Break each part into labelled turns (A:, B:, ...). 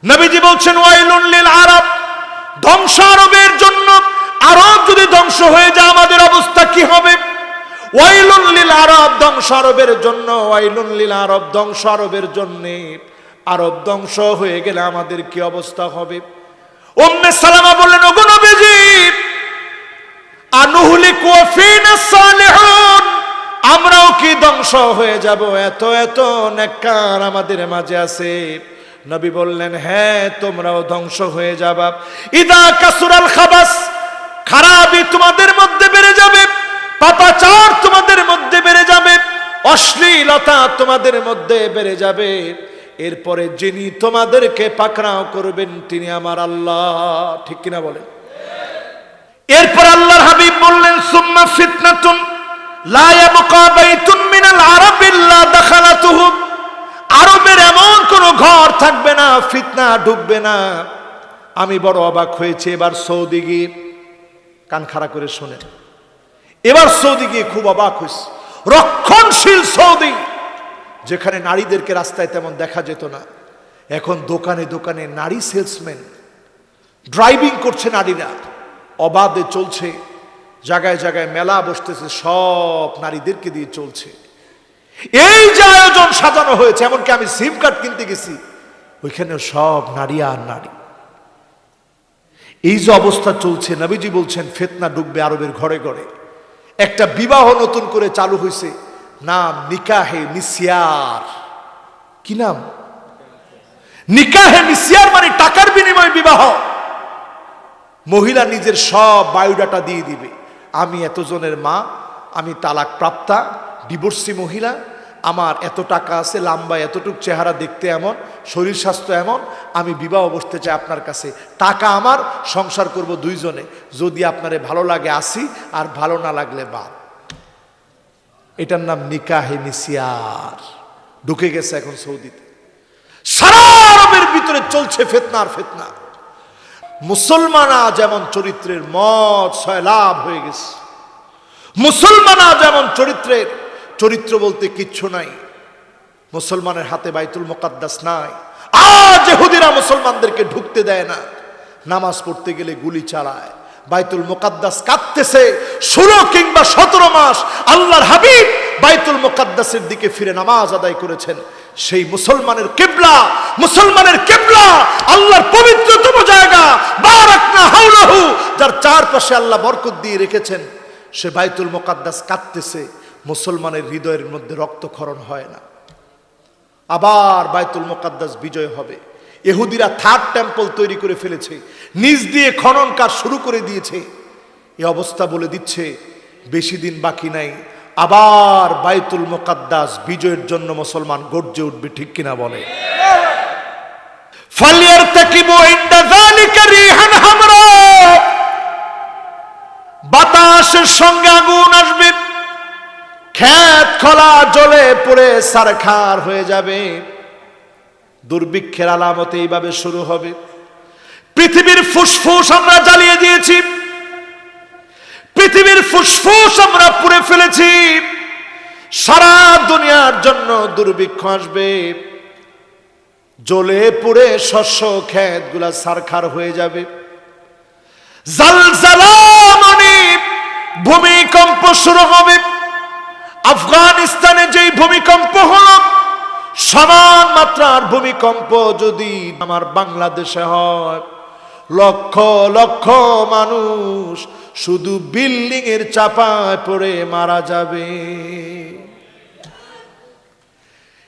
A: নবীজি বলছেন ওয়াইলুন লিল আরব, ধ্বংস আরবের জন্য। আরব যদি ধ্বংস হয়ে যায় আমাদের অবস্থা কি হবে? ওয়াইলুন লিল আরব, ধ্বংস আরবের জন্য। ওয়াইলুন লিল আরব, ধ্বংস আরবের জন্য। আরব ধ্বংস হয়ে গেলে আমাদের কি অবস্থা হবে? উম্মে সালামা বললেন, ওগো নবীজি, আনুহলিকু ফিনা সালিহুন, আমরাও কি ধ্বংস হয়ে যাব? এত এত নেককার আমাদের মাঝে আছে। নবী বললেন, হ্যাঁ, তোমরাও ধ্বংস হয়ে যাবা। ইদা কাসুরাল খাবাস, খারাপি তোমাদের মধ্যে বেড়ে যাবে, পাপাচার তোমাদের মধ্যে বেড়ে যাবে, অশ্লীলতা তোমাদের মধ্যে বেড়ে যাবে। এরপরে যিনি তোমাদেরকে পাকড়াও করবেন তিনি আমার আল্লাহ। ঠিক কিনা বলেন? এরপর আল্লাহর হাবিব বললেন, সুম্মা ফিতনাতুন লা ইয়াবকা বাইতুন মিনাল আরাব ইল্লা দাখালাতুহু, আরবের এমন কোন ঘর থাকবে না, ফিতনা ঢুকবে না। আমি বড় অবাক হয়েছে এবার সৌদি গিয়ে, কান খাড়া করে শোনেন, এবার সৌদি গিয়ে খুব অবাক হয়েছে। রক্ষণশীল সৌদি, যেখানে নারীদেরকে রাস্তায় তেমন দেখা যেত না, এখন দোকানে দোকানে নারী সেলসম্যান, ড্রাইভিং করছে নারীরা, অবাধে চলছে, জায়গায় জায়গায় মেলা বসতেছে, সব নারীদেরকে দিয়ে চলছে। এই যে আয়োজন সাজানো হয়েছে, এমনকি আমি সিম কার্ড কিনতে গেছি, ওইখানে সব নারী আর নারী। এই যে অবস্থা চলছে, নবীজি বলছেন ফিতনা ঢুকবে আরবের ঘরে ঘরে। একটা বিবাহ নতুন করে চালু হয়েছে, নাম নিকাহে মিসিয়ার। কি নাম? নিকাহে মিসিয়ার, মানে টাকার বিনিময়ে বিবাহ। মহিলা নিজের সব বায়োডাটা দিয়ে দিবে, আমি এতজনের মা, আমি তালাক প্রাপ্তা, ডিভোর্সি মহিলা, আমার এত টাকা আছে, লম্বা এতটুক, চেহারা দেখতে এমন, শরীর স্বাস্থ্য এমন, আমি বিবাহ বসতে চাই আপনার কাছে, টাকা আমার, সংসার করব দুইজনে, যদি আপনারে ভালো লাগে আসি, আর ভালো না লাগলে বাদ। এটার নাম নিকাহে মিসিয়ার। ঢুকে গেছে এখন সৌদিতে, সারা আরবের ভিতরে চলছে ফিতনা আর ফিতনা। মুসলমানা যেমন চরিত্রের মত সয়লাভ হয়ে গেছে, মুসলমানা যেমন চরিত্রের, চরিত্র বলতে কিচ্ছু নাই। মুসলমানের হাতে বাইতুল মুকাদ্দাস নাই। আজ ইহুদিরা মুসলমানদেরকে ঢুকতে দেয় না, নামাজ পড়তে গেলে গুলি চালায়। বাইতুল মুকাদ্দাস কাঁদতেছে 16 কিংবা 17 মাস। আল্লাহর হাবিব বাইতুল মুকাদ্দাসের দিকে ফিরে নামাজ আদায় করেছেন। সেই মুসলমানের কিবলা, মুসলমানের কিবলা, আল্লাহর পবিত্রতম জায়গা, বারাকনা হাওলাহু, যার চারপাশে আল্লাহ বরকত দিয়ে রেখেছেন, সে বাইতুল মুকাদ্দাস কাঁদতেছে। মুসলমানের হৃদয়ের মধ্যে রক্তক্ষরণ হয় না। আবার বাইতুল মুকাদ্দাস বিজয় হবে। ইহুদিরা থার্ড টেম্পল তৈরি করে ফেলেছে, নিজ দিয়ে খনন কাজ শুরু করে দিয়েছে। এই অবস্থা বলে দিচ্ছে বেশি দিন বাকি নাই, আবার বাইতুল মুকাদ্দাস বিজয়ের জন্য মুসলমান গর্জে উঠবে। ঠিক কিনা বলে? ফালিয়ারতাকিবু ইনদা যালিকা রিহান হামরা, বাতাসের সঙ্গে আগুন আসবে, ক্ষেত খোলা জ্বলে পুড়ে সারখার হয়ে যাবে। দুর্ভিক্ষের আলামত এইভাবে শুরু হবে। পৃথিবীর ফুসফুস আমরা জ্বালিয়ে দিয়েছি, পৃথিবীর ফুসফুস আমরা পুড়ে ফেলেছি। সারা দুনিয়ার জন্য দুর্ভিক্ষ আসবে, জ্বলে পুড়ে শস্য ক্ষেত গুলা সারখার হয়ে যাবে। জালজালা মানে ভূমিকম্প শুরু হবে। আফগানিস্তানে যেই ভূমিকম্প হলো, সমান মাত্রার ভূমিকম্প যদি আমার বাংলাদেশে হয়, লক্ষ লক্ষ মানুষ শুধু বিল্ডিং এর চাপায় পড়ে মারা যাবে।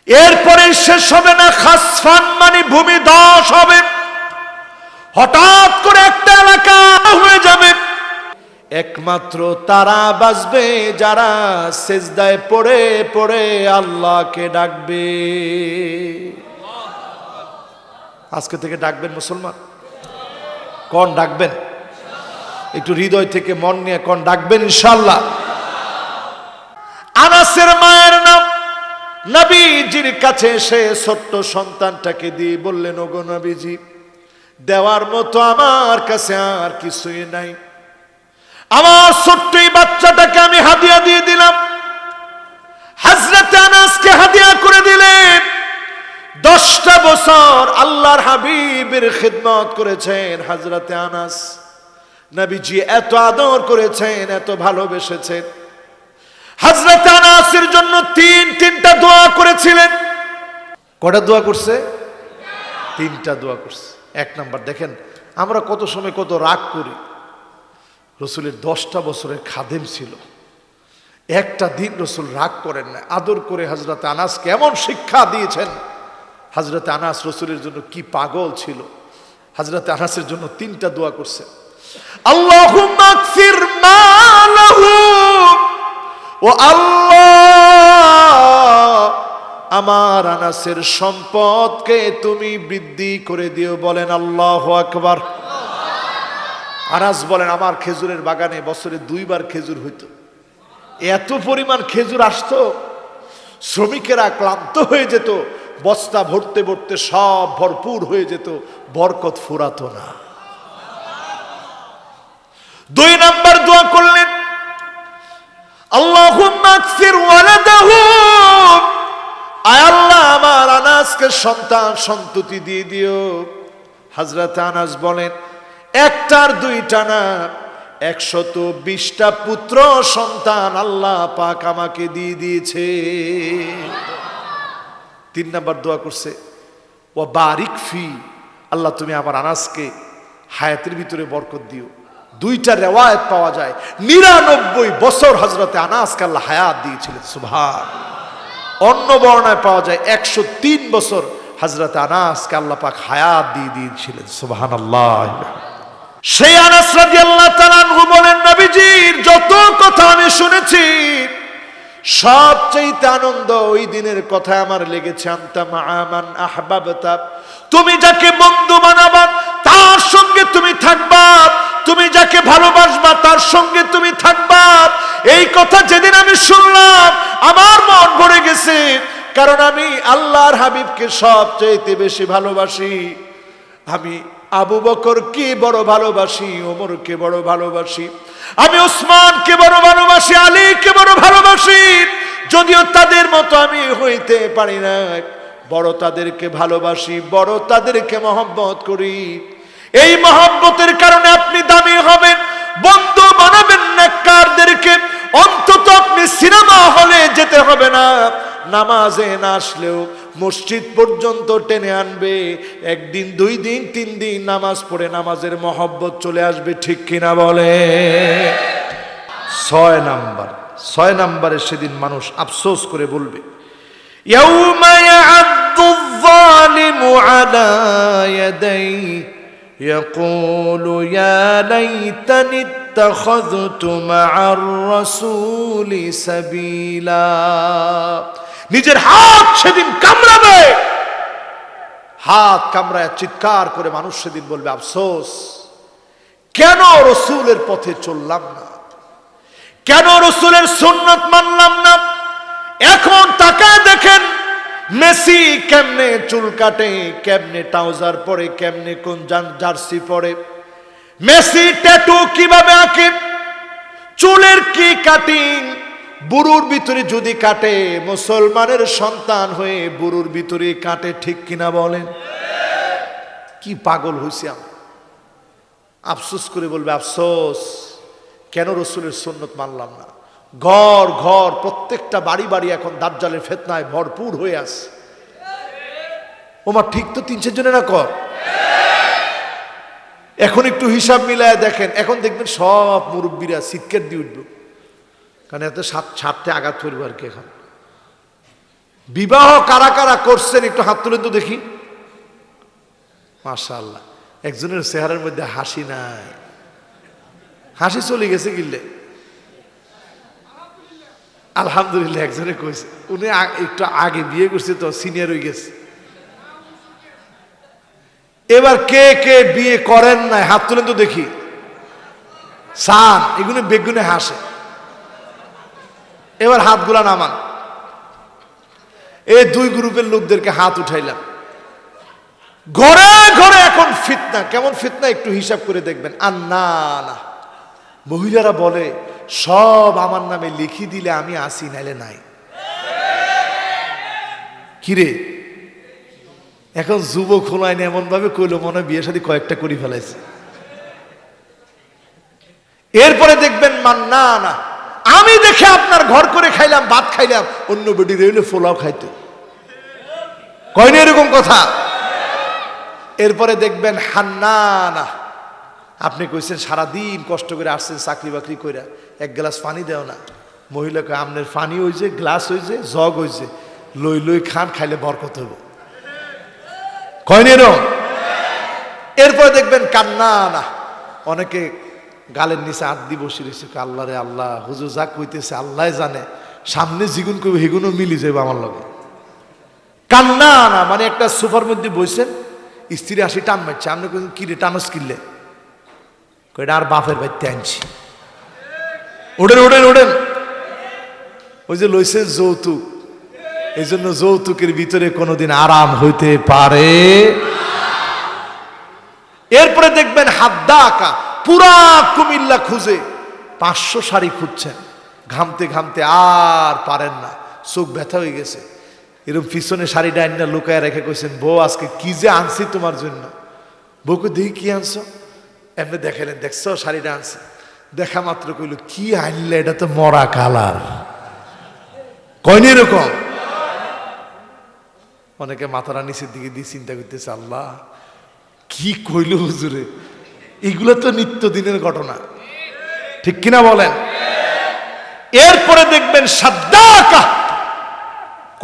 A: এরপরে শেষ হবে না, খাসফান মানে ভূমিধস হবে। হঠাৎ করে একটা এলাকা হয়ে যাবে। একমাত্র তারা বাঁচবে যারা সেজদায় পড়ে পড়ে আল্লাহকে ডাকবে। আজকে থেকে ডাকবেন মুসলমান? কোন ডাকবেন? একটু হৃদয় থেকে মন নিয়ে কোন ডাকবেন ইনশাআল্লাহ? আনাসের মায়ের নাম নবীজির কাছে এসে ছোট্ট সন্তানটাকে দিয়ে বললেন, ওগো নবীজি, দেওয়ার মতো আমার কাছে আর কিছুই নাই, আমার ছোট্ট এই বাচ্চাটাকে আমি হাদিয়া দিয়ে দিলাম। হযরত আনাসকে হাদিয়া করে দিলেন। 10টা বছর আল্লাহর হাবিবের খিদমত করেছেন হযরতে আনাস। নবীজি এত আদর করেছেন, এত ভালোবেসেছেন। হযরতে আনাসের জন্য তিনটা দোয়া করেছিলেন। কটা দোয়া করছে? 3টা দোয়া করছে। 1 নাম্বার, দেখেন আমরা কত সময় কত রাগ করি। রসুলের 10টা বছরের খাদেম ছিল, একটা দিন রসুল রাগ করেন না, আদর করে হযরতে আনাসকে এমন শিক্ষা দিয়েছেন। হযরতে আনাস রসুলের জন্য কি পাগল ছিল। হযরতে আনাসের জন্য 3টা দোয়া করছে। আল্লাহুম্মা আগফির মালাহু, ও আল্লাহ আমার আনাসের সম্পদকে তুমি বৃদ্ধি করে দিও। বলেন আল্লাহু আকবার। আনাস বলেন আমার খেজুরের বাগানে বছরে 2 বার খেজুর হইতো, এত পরিমাণ খেজুর আসতো, শ্রমিকেরা ক্লান্ত হয়ে যেত, বস্তা ভরতে ভরতে সব ভরপুর হয়ে যেত, বরকত ফুরাতো না। 2 নাম্বার দোয়া করলেন, আল্লাহুম্মা আগফির ওয়ালাদাহু, আয় আল্লাহ আমার আনাসকে সন্তান সন্ততি দিয়ে দিও। হযরত আনাস বলেন একটার 2টা না, 120টা পুত্র সন্তান আল্লাহ পাক আমাকে দিয়ে দিয়েছে। 3 নাম্বার দোয়া করছে, ওয়া বারিক ফি, আল্লাহ তুমি আমার আনাসকে হায়াতের ভিতরে বরকত দিও। 2টা রিওয়ায়াত পাওয়া যায় 99 বছর হযরতে আনাসকে আল্লাহ হায়াত দিয়েছিলেন। সুবহানাল্লাহ। অন্য বর্ণনায় পাওয়া যায় 103 বছর হযরতে আনাসকে আল্লাহ পাক হায়াত দিয়ে দিয়েছিলেন। সুবহানাল্লাহ। সেই আনাস রাদিয়াল্লাহু তাআলা আনহু বলেন, নবীজির যত কথা আমি শুনেছি সবচেয়ে আনন্দ ওই দিনের কথা আমার লেগেছে। আনতা মা'আমান আহবাবতা, তুমি যাকে বন্ধু বানাবা তার সঙ্গে তুমি থাকবা, তুমি যাকে ভালোবাসবা তার সঙ্গে তুমি থাকবা। এই কথা যেদিন আমি শুনলাম আমার মন ভরে গেছে, কারণ আমি আল্লাহর হাবিবকে সবচেয়ে বেশি ভালোবাসি। আমি আবু বকরকে বড় ভালোবাসি, ওমরকে বড় ভালোবাসি, আমি ওসমানকে বড় ভালোবাসি, আলীকে বড় ভালোবাসি। যদিও তাদের মতো আমি হইতে পারি না, বড় তাদেরকে ভালোবাসি, বড় তাদেরকে মহব্বত করি। এই মহব্বতের কারণে আপনি দামি হবেন, বন্ধু বানাবেন নেককারদেরকে। অন্তত আপনি সিনেমা হলে যেতে হবে না, নামাজে না আসলেও মসজিদ পর্যন্ত টেনে আনবে। 1 দিন 2 দিন 3 দিন নামাজ পড়ে নামাজের মহব্বত চলে আসবে, ঠিক কিনা বলে? 6 নাম্বারে সেদিন মানুষ আফসোস করে বলবে, ইয়াউমা ইয়া'আদ্দুয যালিমু আলা ইয়াদাইহি ইয়াকুলু ইয়া লাইতানি ইত্তাখাযতু মা'আর রাসূলি সাবিলা। নিজের হাত সেদিন কামড়াবে, হাত কামড়ায় চিৎকার করে মানুষ সেদিন বলবে, আফসোস, কেন রসুলের পথে চললাম না, কেন রসুলের সুন্নাত মানলাম না। এখন তাকায় দেখেন মেসি কেমনে চুল কাটে, কেমনে ট্রাউজার পরে, কেমনে কোন জার্সি পরে, মেসি ট্যাটু কিভাবে আঁকে, চুলের কি কাটিং, বুড়ুর ভিতরে যদি কাটে, মুসলমানের সন্তান হয়ে বুড়ুর ভিতরে কাটে, ঠিক কিনা বলেন? কি পাগল হইছি আমরা। আফসোস করে বলবে, আফসোস, কেন রসুলের সুন্নত মানলাম না। ঘর ঘর প্রত্যেকটা বাড়ি বাড়ি এখন দাজ্জালের ফিতনায় ভরপুর হয়ে আছে। ওমা ঠিক তো 3-4 জনে না কর। এখন একটু হিসাব মিলায় দেখেন, এখন দেখবেন সব মুরব্বীরা চিৎকার দিয়ে উঠবে, কারণ এত সাথে আঘাত করবো আর কি। এখন বিবাহ কারা কারা করছেন একটু হাত তুলেন তো দেখি। মাশাআল্লাহ, একজনের চেহারার মধ্যে হাসি নাই, হাসি চলে গেছে গিল্লে। আলহামদুলিল্লাহ একজনে কইছে, উনি একটু আগে বিয়ে করছে তো সিনিয়র হয়ে গেছে। এবার কে কে বিয়ে করেন নাই হাত তুলেন তো দেখি। সান এগুলো বেগুনে হাসে। এবার হাতগুলা নামান। এই 2 গ্রুপের লোকদেরকে হাত উঠাইলাম। ঘরে ঘরে এখন ফিতনা, কেমন ফিতনা একটু হিসাব করে দেখবেন। আর না, মহিলারা বলে সব আমার নামে লিখি দিলে আমি আসি, নাইলে নাই। কিরে এখন যুবক হলাইন এমন ভাবে কইলো মনে হয় বিয়ে শাদী কয়েকটা করে ফেলাইছে। এরপরে দেখবেন মান্না না, আমি দেখে আপনার ঘর করে খাইলাম, ভাত খাইলাম, অন্য বেডি রইলে ফোলাও খাইতে কয়নি এরকম কথা। এরপরে দেখবেন হান্নানা, আপনি কইছেন সারাদিন কষ্ট করে আসছেন চাকরি বাকরি কইরা, এক গ্লাস পানি দেও না। মহিলাকে আমনের পানি হইছে, গ্লাস হইছে, জগ হইছে, লই লই খান, খাইলে বরকত হইব কয়নি এরকম। এরপরে দেখবেন কান্নানা, অনেকে গালের নিচে হাত দিয়ে বসে রয়েছে, আল্লাহ রে আল্লাহ, হুজুর যা কইতেছে আল্লাহ জানে, সামনে জিগুন কইব হেগুনও মিলি যাবে আমার লগে। কান্নানা মানে একটা সোফার মধ্যে বসছেন, স্ত্রী আসি টান মারছে, আপনি কইছেন কি রে টানস কিনলে, কয়টা আর বাপের বাড়িতে আনছি, ওঠেন ওঠেন ওঠেন। ওই যে লইছে যৌতুক, এই জন্য যৌতুকের ভিতরে কোনোদিন আরাম হইতে পারে। এরপরে দেখবেন হাদ্দা আঁকা, পুরা কুমিল্লা খুঁজে 500 শাড়ি খুঁজছেন, ঘামতে ঘামতে আর পারেন না, চোখ ব্যথা হয়ে গেছে। এরকম পিছনে শাড়িটা আইনা লুকায় রেখে কইছেন, বউ আজকে কি যে আনছি তোমার জন্য। বউকে দেখি কি আনছো, এমনি দেখাইলেন, দেখছো শাড়িটা আনছে, দেখা মাত্র কইল কি আনলে, এটা তো মরা কালার কয়নি এরকম। অনেকে মাথারা নিচের দিকে দিয়ে চিন্তা করতেছে, আল্লাহ কি কইল হুজুরে, এগুলো তো নিত্যদিনের ঘটনা, ঠিক কিনা বলেন। এরপরে দেখবেন সাদ্দাকা,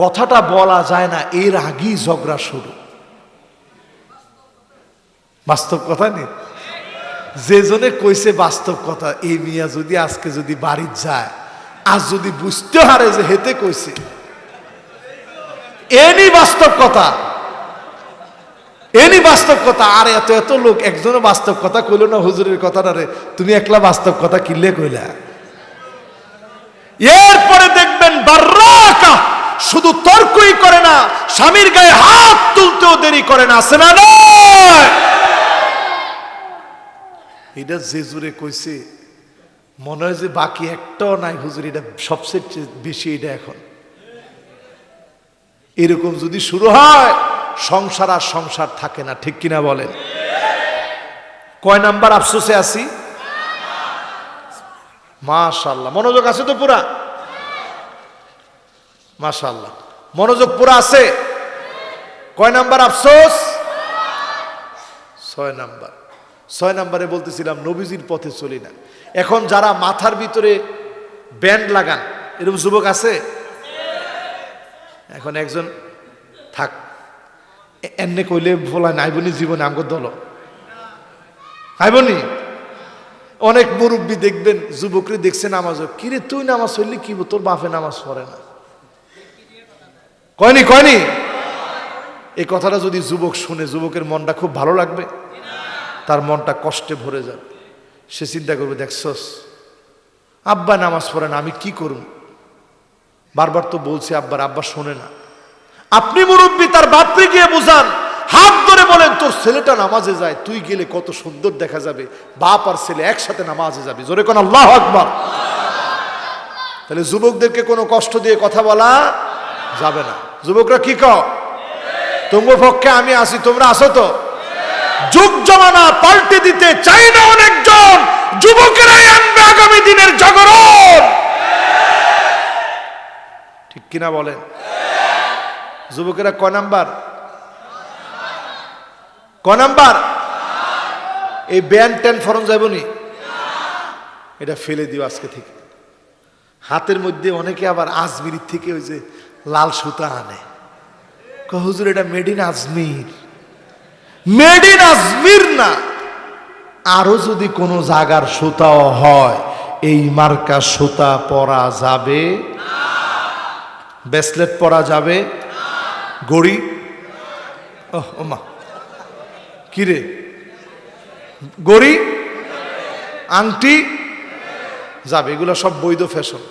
A: কথাটা বলা যায় না এর আগেই ঝগড়া শুরু। বাস্তব কথা নেই, যে জনে কইছে বাস্তব কথা, এই মিয়া যদি আজকে যদি বাড়ি যায়, আজ যদি বুঝতে হারে যে হেতে কইছে, এনি বাস্তব কথা, এনি বাস্তব কথা। আর এত এত লোক একজনও বাস্তব কথা কইল না, হুজুরের কথাটা রে তুমি একলা বাস্তব কথা কিনলে কইলা। এরপরে দেখবেন বার্রাকা, শুধু তর্কই করে না, স্বামীর গায়ে হাত তুলতেও দেরি করে না, আছে না নয়? এটা যে জুড়ে কইছে মনে হয় যে বাকি একটাও নাই হুজুর, এটা সবচেয়ে বেশি এটা এখন। এরকম যদি শুরু হয় সংসার আর সংসার থাকে না, ঠিক কিনা বলেন। কয় নাম্বার আফসোসে আছি? মাশাআল্লাহ, মনোযোগ আছে তো পুরা? মাশাআল্লাহ, মনোযোগ পুরা আছে। কয় নাম্বার আফসোস? 6 নাম্বার। 6 নাম্বারে বলতেছিলাম নবীজির পথে চলি না। এখন যারা মাথার ভিতরে ব্যান্ড লাগান, এরকম যুবক আছে? এখন একজন থাক, এনে কইলে বলা নাইবনি জীবনে আমগো দল আইবনি। অনেক মুরব্বী দেখবেন, যুবকরে দেখছে নামাজ, কিরে তুই নামাজ পড়লি কি, তোর বাপে নামাজ পড়ে না, কয়নি কয়নি। এই কথাটা যদি যুবক শুনে, যুবকের মনটা খুব ভালো লাগবে, তার মনটা কষ্টে ভরে যাবে। সে চিন্তা করবে, দেখছস আব্বা নামাজ পড়ে না, আমি কি করব, বারবার তো বলছি আব্বার, আব্বা শোনে না। আপনি মুরব্বী, তার বাপকে গিয়ে বুঝান, হাত ধরে বলেন তোর ছেলেটা নামাজে যায়, তুই গেলে কত সুন্দর দেখা যাবে, বাপ আর ছেলে একসাথে নামাজে যাবে, জোরে কোন আল্লাহু আকবার। তাহলে যুবকদেরকে কোনো কষ্ট দিয়ে কথা বলা যাবে না। যুবকরা কি কও, তোমার পক্ষে আমি আছি, তোমরা আসো তো। যুগ জমানা পাল্টে দিতে চাই না অনেকজন, যুবকেরাই আনবে আগামী দিনের জাগরণ, ঠিক কিনা বলেন। যুবকেরা ক নাম্বার? ক নাম্বার? এই ব্যান্ড ট্যান ফরন যাবনি, এটা ফেলে দিও আজকে থেকে। হাতের মধ্যে অনেকে আবার আজমির থেকে ওই যে লাল সুতা আনে, হুজুর এটা made in Ajmer. Made in Ajmer না, আরো যদি কোনো জায়গার সুতাও হয়, এই মার্কা সুতা পরা যাবে, ব্রেসলেট পরা যাবে, গড়ি, ওমা কিরে, গড়ি আংটি যাবে, এগুলো সব বৈধ ফ্যাশন।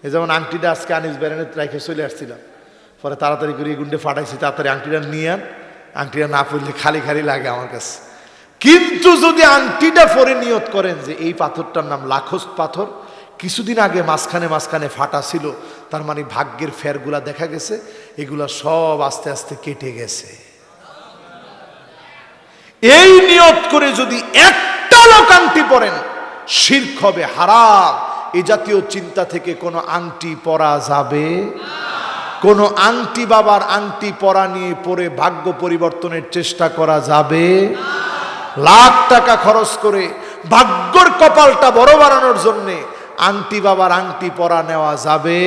A: এই যেমন আংটিটা আজকে আনিস ব্যারেনে রেখে চলে আসছিলাম, পরে তাড়াতাড়ি করে এই গুন্ডে ফাটাইছি, তাড়াতাড়ি আংটিটা নিয়ে আন, আংটিটা না পড়লে খালি খালি লাগে আমার কাছে। কিন্তু যদি আংটিটা পরে নিয়ত করেন যে এই পাথরটার নাম লাখোস পাথর, কিছুদিন আগে মাঝখানে মাঝখানে ফাটা ছিল, তার মানে ভাগ্যের ফেরগুলা দেখা গেছে, এগুলা সব আস্তে আস্তে কেটে গেছে। এই নিয়ত করে যদি একটা লোক আংটি পরেন, শিরক হবে, হারাম। এই জাতীয় চিন্তা থেকে কোনো আংটি পরা যাবে, কোনো আংটি বাবার আংটি পরা নিয়ে পরে ভাগ্য পরিবর্তনের চেষ্টা করা যাবে, লাখ টাকা খরচ করে ভাগ্যর কপালটা বড় বাড়ানোর জন্যে আংটি বাবার আংটি পরা নেওয়া যাবে।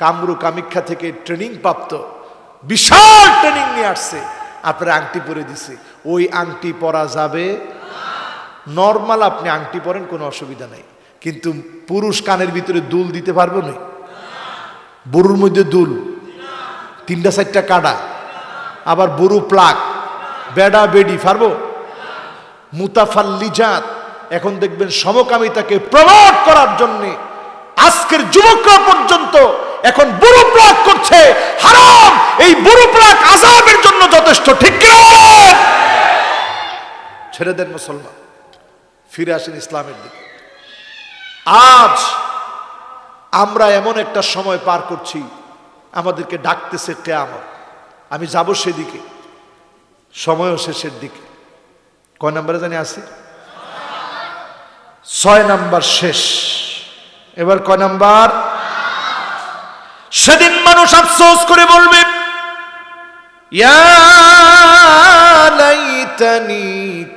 A: কামরু কামিখ্যা থেকে ট্রেনিং প্রাপ্ত, বিশাল ট্রেনিং নিয়ে আসছে, আপনার আংটি পরে দিছে, ওই আংটি পরা যাবে। নর্মাল আপনি আংটি পরেন, কোনো অসুবিধা নেই, কিন্তু পুরুষ কানের ভিতরে দুল দিতে পারবো না, বুরুর মধ্যে দুল, 3-4টা কাটা, আবার বুরু প্লাক, বেডা বেডি পারবো? মুতাফাল্লিজাত, এখন দেখবেন সমকামিতাকে প্রমোট করার জন্যে আজকের যুবকরা পর্যন্ত এখন বুরু প্লাক করছে, হারাম। এই বুরু প্লাক আযাবের জন্য যথেষ্ট, ঠিক কি না? ছেড়ে দেন মুসলমান, ফিরে আসেন ইসলামের দিকে। আজ আমরা এমন একটা সময় পার করছি, আমাদেরকে ডাকতেছে কিয়ামত, আমি যাব সেদিকে, সময়ও শেষের দিকে। কয় নম্বরে জানি আছে? 6 নাম্বার শেষ। এবার কয় নাম্বার? সেদিন মানুষ আফসোস করে বলবে, ইয়া লাইতানি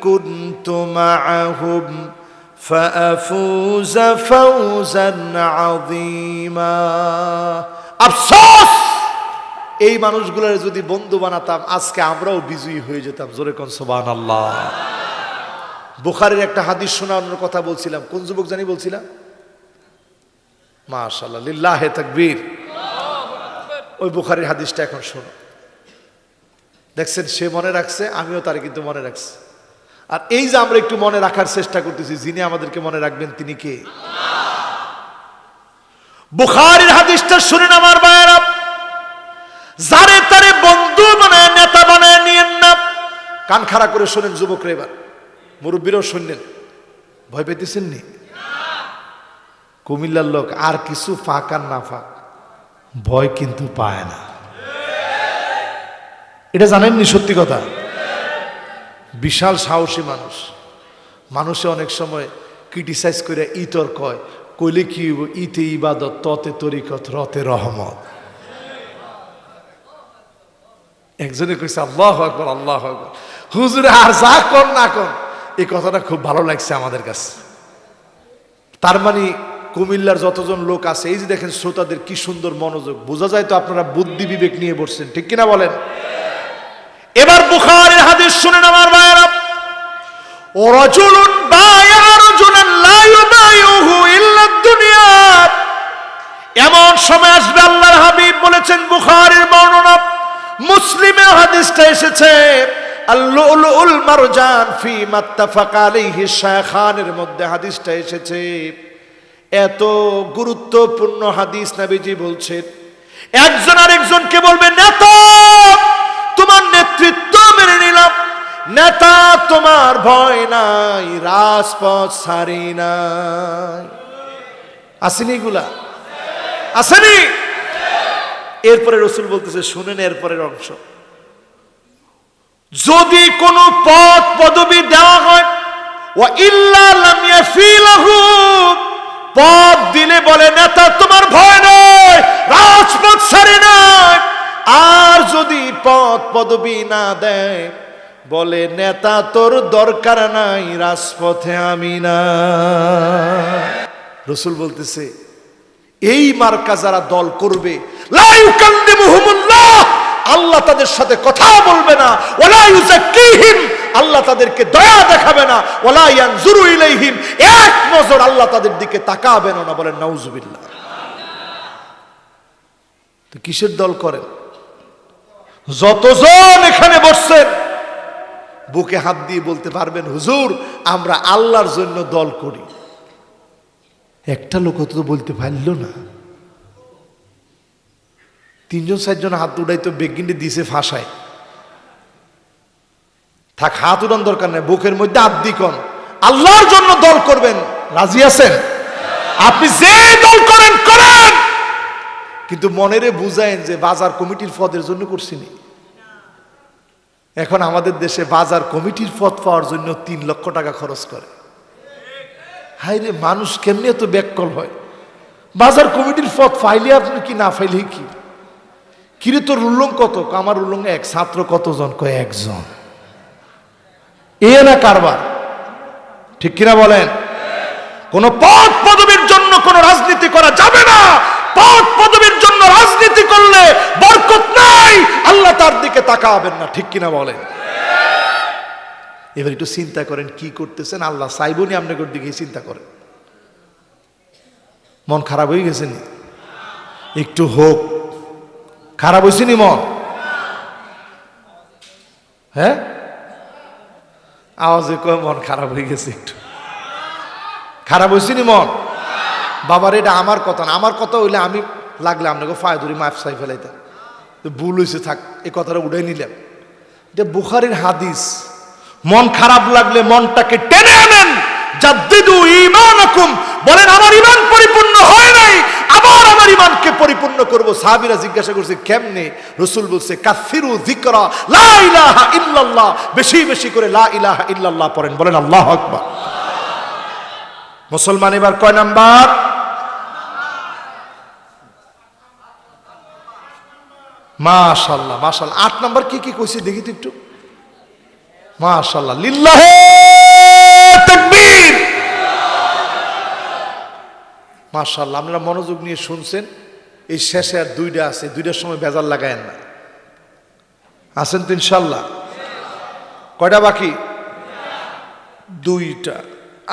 A: কুনতু মাআহুম ফাআফুযা ফাওজান আযীমা। আফসোস, এই মানুষগুলোর যদি বন্ধু বানাতাম, আজকে আমরাও বিজয়ী হয়ে যেতাম। জোরে কোন সুবহানাল্লাহ। বুখারীর একটা হাদিস শোনানোর কথা বলছিলাম, কোন যুবক জানি বলছিলাম? মাশাআল্লাহ, লিল্লাহে তাকবীর। ওই বুখারীর হাদিসটা এখন শোনো। দেখছেন, সে মনে রাখছে, আমিও তারে কিন্তু মনে রাখছি। আর এই যে আমরা একটু মনে রাখার চেষ্টা করতেছি, যিনি আমাদেরকে মনে রাখবেন তিনি কে? বুখারীর হাদিসটা শুনেন আমার ভাইয়েরা। যারে তারে বন্ধু বানায়, নেতা বানায় নিয়েন না। কান খাড়া করে শোনেন যুবকরা, এবার মুরব্বীরাও শুনলেন। ভয় পেতেছেন নি? কুমিল্লার লোক আর কিছু ফাঁক আর না ফাঁক, ভয় কিন্তু পায় না। এটা জানেননি? সত্যি কথা। বিশাল সাহসী মানুষ। মানুষে অনেক সময় ক্রিটিসাইজ করে ইতর কয়, কইলে কি হইব, ইতে ইবাদত, ততে তরিকত, রতে রহমত। একজনে কইছে আল্লাহু আকবার, আল্লাহু আকবার। হুজুরে আর যা কোন না কোন, এই কথাটা খুব ভালো লাগছে আমাদের কাছে। তার মানে কুমিল্লার যতজন লোক আছে, এই যে দেখেন শ্রোতাদের কি সুন্দর মনোযোগ, বোঝা যায় তো আপনারা বুদ্ধি বিবেক নিয়ে বসছেন, ঠিক কিনা বলেন? এবার বুখারীর হাদিস শুনেন আমার ভাইয়েরা। রাজুলুন বায়া রাজুলান লা ইউবাইউহু ইল্লা দুনিয়া। এমন সময় আসবে, আল্লাহর হাবিব বলেছেন, বুখারীর বর্ণনা, মুসলিমের হাদিসটা এসেছে, আল-লুলুল মারজান ফি মাত্তাফাকা আলাইহি শায়খানের মধ্যে হাদিসটা এসেছে। এত গুরুত্বপূর্ণ হাদিস, নবীজি বলছেন, একজন আরেকজনকে বলবে, নেতা তোমার নেতৃত্ব মেনে নিলাম, নেতা তোমার ভয় নাই, রাজপথ ছাড়ি নাই। আসেনি এগুলা? আসেনি? এরপরে রাসূল বলতেছে, শুনেন এরপরের অংশ, যদি কোনো পদ পদবি দেওয়া হয়, ওয়া ইল্লা লাম ইয়াফিলাহু, পদ দিলে বলে নেতা তোমার ভয় নাই, রাজপথ ছাড়ি নাই। আর যদি পদ পদবি না দেয়, বলে নেতা তোর দরকার নাই, রাজপথে আমি না। রাসূল বলতেছে, এই মার্কা যারা দল করবে, লা ইউকাল্লিমুহুমুল্লাহ, আল্লাহ তাদের সাথে কথা বলবে না, ওয়ালা ইউযাক্কিহিম, আল্লাহ তাদেরকে দয়া দেখাবে না, ওয়ালা ইয়ানজুরু ইলাইহিম, এক নজর আল্লাহ তাদের দিকে তাকাবেন না। বলেন নাউজুবিল্লাহ। তো কিসের দল করেন? যতজন এখানে বসছেন, বুকে হাত দিয়ে বলতে পারবেন, হুজুর আমরা আল্লাহর জন্য দল করি। একটা লোক তো বলতে পারল না। 3-4জন হাত উঠাই তো বেগিন্ডে দিছে ফাঁসায়। থাক, হাত উঠান দরকার নেই, বুকের মধ্যে হাত দিকন, আল্লাহর জন্য দল করবেন। রাজি আছেন? আপনি যে দল করেন করেন, কিন্তু মনেরে বুঝায়েন যে বাজার কমিটির পদের জন্য করছিনি। এখন আমাদের দেশে বাজার কমিটির পদ পাওয়ার জন্য 3 লক্ষ টাকা খরচ করে। হাই রে, মানুষ কেমনি এত ব্যাককল হয়? বাজার কমিটির পদ ফাইলে আপনি কি, না ফাইলে কি? কিরে তোর উল্লং কত? আমার উল্লং এক। ছাত্র কতজন? কয় একজন। এ না কারবার, ঠিক কিনা বলেন? কোন পদ পদবীর জন্য কোন রাজনীতি করা যাবে না। পদ পদবীর জন্য রাজনীতি করলে বরকত নাই, আল্লাহ তার দিকে তাকাবেন না, ঠিক কিনা বলেন? এবার একটু চিন্তা করেন কি করতেছেন। আল্লাহ চাইবনি আপনাদের দিকে, চিন্তা করেন। মন খারাপ হয়ে গেছে নি? একটু হোক খারাপ হয়েছে নি মন? হ্যাঁ, আওয়াজে কয় মন খারাপ হয়ে গেছে। একটু খারাপ হয়েছে নি মন? বাবার এটা আমার কথা না। আমার কথা হইলে আমি লাগলে আপনাকে ফায় ধরি মাফ চাই ফেলাইতাম। ভুল হয়েছে, থাক, এই কথাটা উঠাই নিলাম। এটা বুখারীর হাদিস। মন খারাপ লাগলে মনটাকে টেনে আনেন। জাদ্দিদু ঈমানাকুম, বলেন আমার ঈমান পরিপূর্ণ হয় নাই, আবার আমার ঈমানকে পরিপূর্ণ করব। সাহাবীরা জিজ্ঞাসা করছে কেমনে? রাসূল বলছে কাসিরু যিকরা লা ইলাহা ইল্লাল্লাহ, বেশি বেশি করে লা ইলাহা ইল্লাল্লাহ পড়েন। বলেন আল্লাহু আকবার। মুসলমান এবার কয় নাম্বার? মাশাআল্লাহ মাশাআল্লাহ। 8 নাম্বার কি কি কইছি দেখি তো একটু। মাশাআল্লাহ, লিল্লাহে তাকবীর। মাশাআল্লাহ, আপনারা মনোযোগ নিয়ে শুনছেন। এই শেষে আর 2টা আছে, 2টার সময় বেজার লাগায়েন না। আছেন তো ইনশাআল্লাহ? কয়টা বাকি? 2টা।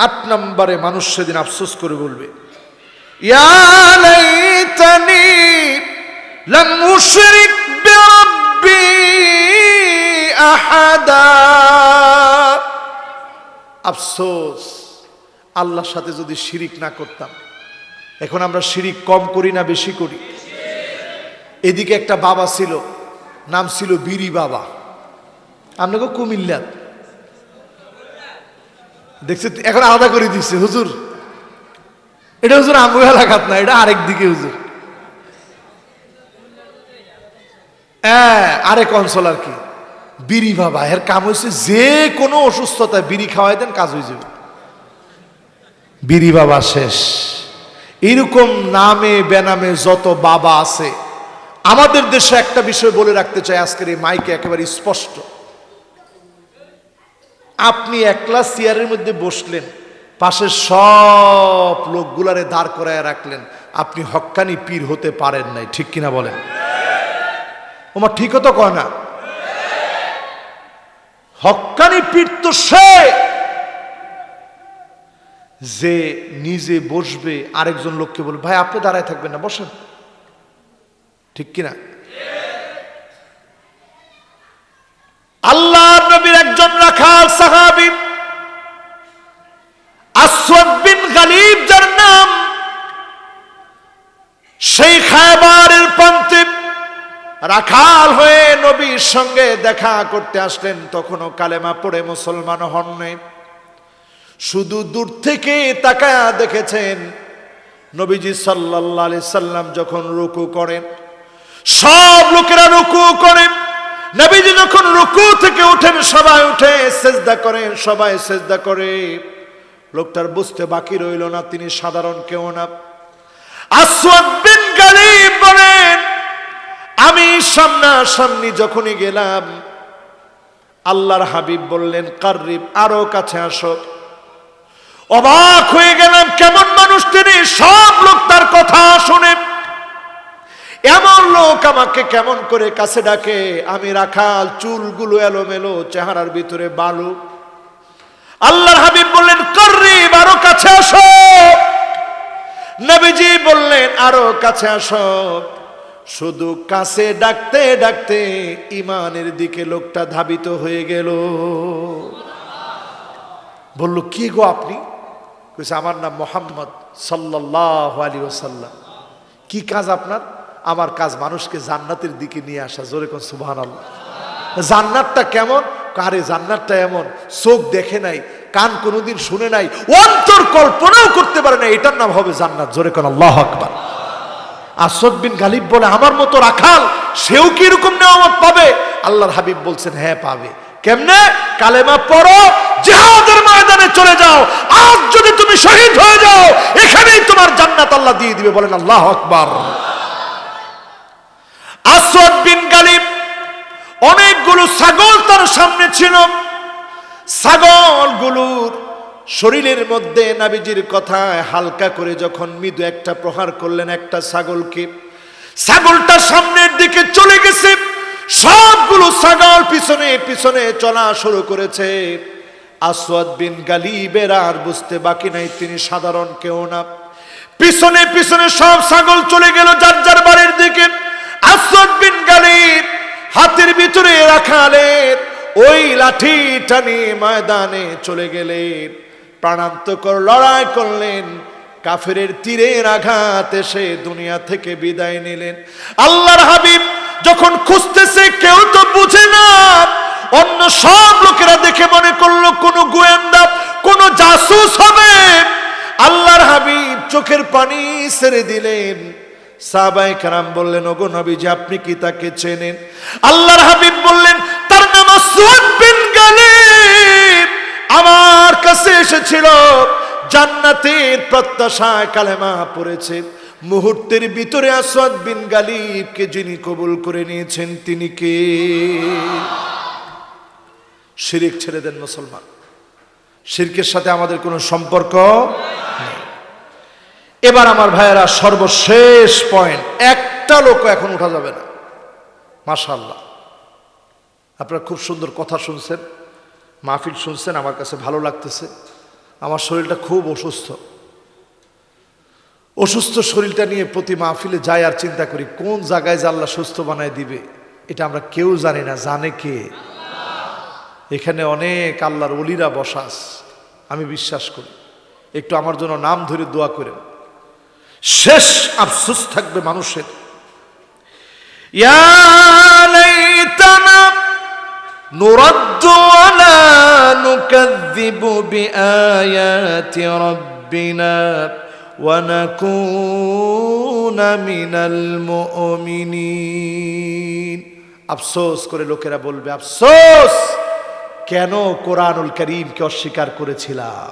A: 8 নম্বরে মানুষ সেদিন আফসোস করে বলবে, ইয়া লাইতানি লাম উশরিক বিরাব্বি আহাদা। আফসোস, আল্লাহর সাথে যদি শিরিক না করতাম। এখন আমরা শিরিক কম করি না বেশি করি? এদিকে একটা বাবা ছিল, নাম ছিল বিরি বাবা। আপনাকে কুমিল্লা দেখছে, এখন আলাদা করে দিচ্ছে হুজুর। এটা হুজুর আমু এলাকাত না, এটা আরেক দিকে হুজুর। আরেক অঞ্চল আর কি। বিড়ি বাবা, এর কাম হয়েছে যে কোনো অসুস্থতায় বিড়ি খাওয়াই দেন, কাজ হয়ে যাবে। বিড়ি বাবা শেষ। এরকম নামে বেনামে যত বাবা আছে আমাদের দেশে। একটা বিষয় বলে রাখতে চাই আজকের এই মাইকে একেবারে স্পষ্ট। আপনি একলা চেয়ারের মধ্যে বসলেন, পাশের সব লোকগুলারে দাঁড় করায় রাখলেন, আপনি হক্কানি পীর হতে পারেন নাই, ঠিক কিনা বলেন? ওমা ঠিকও তো কয় না। হক্কানি পীর তো সে যে নিজে বসবে, আরেকজন লোককে বলবে ভাই আপনি দাঁড়ায় থাকবেন না, বসেন, ঠিক কিনা? আল্লাহ নবীর একজন রাখাল সাহাবী আসওয়াদ বিন গালিব, যার নাম, সেই খায়বারের প্রান্তে রাখাল হয়ে নবীর সঙ্গে দেখা করতে আসলেন। তখনও কালেমা পড়ে মুসলমান হন নাই। শুধু দূর থেকে তাকায়া দেখেছেন নবীজি সাল্লাল্লাহু আলাইহি সাল্লাম যখন রুকু করেন, সব লোকেরা রুকু করে। নবীজি যখন রুকু থেকে ওঠেন, সবাই উঠে সেজদা করেন, সবাই সেজদা করে। লোকটার বুঝতে বাকি রইল না তিনি সাধারণ কেউ না। আসওয়াদ বিন গালিব বলেন, আমি সামনাসামনি যখনই গেলাম, আল্লাহর হাবিব বললেন কারিব, আরো কাছে আসো। অবাক হয়ে গেলাম, কেমন মানুষ তিনি। সব লোক তার কথা শুনে, এমন লোক আমাকে কেমন করে কাছে ডাকে। আমি রাখাল, চুলগুলো এলোমেলো, চেহারার ভিতরে বালু। আল্লাহর হাবিব বললেন কারিব, আরো কাছে আসো। নবীজি বললেন আরো কাছে আসো। শুধু কাছে ডাকতে ডাকতে ইমানের দিকে লোকটা ধাবিত হয়ে গেল। বলল কি গো আপনি? কইছে আমার নাম মুহাম্মদ সাল্লাল্লাহু আলাইহি ওয়াসাল্লাম। কি কাজ আপনার? আমার কাজ মানুষকে জান্নাতের দিকে নিয়ে আসা। জোরে কোন সুবহানাল্লাহ। জান্নাতটা কেমন? কারে জান্নাতটা এমন, চোখ দেখে নাই, কান কোনোদিন শুনে নাই, অন্তর কল্পনাও করতে পারে না, এটার নাম হবে জান্নাত। জোরে কোন আল্লাহু আকবার। আসওয়াদ বিন গালিব বলে আমার মতো রাখাল সেও কি এরকম নেয়ামত পাবে? আল্লাহর হাবিব বলছেন হ্যাঁ পাবে। কেমনে? কালেমা পড়ো, জিহাদের ময়দানে চলে যাও, আজ যদি তুমি শহীদ হয়ে যাও এখানেই তোমার জান্নাত আল্লাহ দিয়ে দিবে। বলেন আল্লাহু আকবার। আসওয়াদ বিন গালিব, অনেকগুলো ছাগল তার সামনে ছিল। ছাগলগুলোর শরীরের মধ্যে নবীজির কথায় হালকা করে যখন মৃদু একটা প্রহার করলেন একটা ছাগলকে, ছাগলটা সামনের দিকে চলে গেছে। সবগুলো ছাগল পিছনে পিছনে চলা শুরু করেছে। আসওয়াদ বিন গালিবের আর বুঝতে বাকি নাই তিনি সাধারণ কেউ না। পিছনে পিছনে সব ছাগল চলে গেল যার যার বাড়ির দিকে। আসওয়াদ বিন গালিব হাতের ভিতরে রাখালের ওই লাঠি টানে ময়দানে চলে গেলেন, প্রাণান্তকর লড়াই করলেন। কাফেরের তীরের আঘাত এসে দুনিয়া থেকে বিদায় নিলেন। আল্লাহর হাবিব যখন খুঁজতেছে কেউ তো বুঝে না। অন্য সব লোকেরা দেখে মনে করলো কোন গোয়েন্দা, কোন জাসুস হবে। আল্লাহর হাবিব চোখের পানি ছেড়ে দিলেন। সাহাবায়ে কেরাম বললেন, ওগো নবীজি আপনি কি তাকে চেনেন? আল্লাহর হাবিব বললেন, তার নাম আসওয়াদ বিন গালিব, আমার কাছে এসেছিল, জান্নাতের প্রত্যাশায় কালেমা পড়েছে। মুহূর্তের ভিতরে আসওয়াদ বিন গালিবকে যিনি কবুল করে নিয়েছেন তিনি কে? শিরক ছেড়ে দেন মুসলমান, শিরকের সাথে আমাদের কোনো সম্পর্ক নেই। এবার আমার ভাইয়েরা সর্বশেষ পয়েন্ট, একটা লোক এখন উঠা যাবে না। মাশাআল্লাহ, আপনারা খুব সুন্দর কথা শুনছেন, মাহফিল শুনছেন, আমার কাছে ভালো লাগতেছে। আমার শরীরটা খুব অসুস্থ, অসুস্থ শরীরটা নিয়ে প্রতি মাহফিলে যাই আর চিন্তা করি কোন জায়গায় যে আল্লাহ সুস্থ বানায় দিবে, এটা আমরা কেউ জানি না। জানে কে? এখানে অনেক আল্লাহর ওলিরা বসাস, আমি বিশ্বাস করি। একটু আমার জন্য নাম ধরে দোয়া করেন। শেষ আফসোস থাকবে মানুষের, ইয়া লাইতানা নুরাদ্দু ওয়ালা নুকাযযিবু বিআয়াতি রাব্বিনা ওয়া নাকুনা মিনাল মুমিনিন। আফসোস করে লোকেরা বলবে, আফসোস কেন কোরআনুল কারীমকে অস্বীকার করেছিলাম।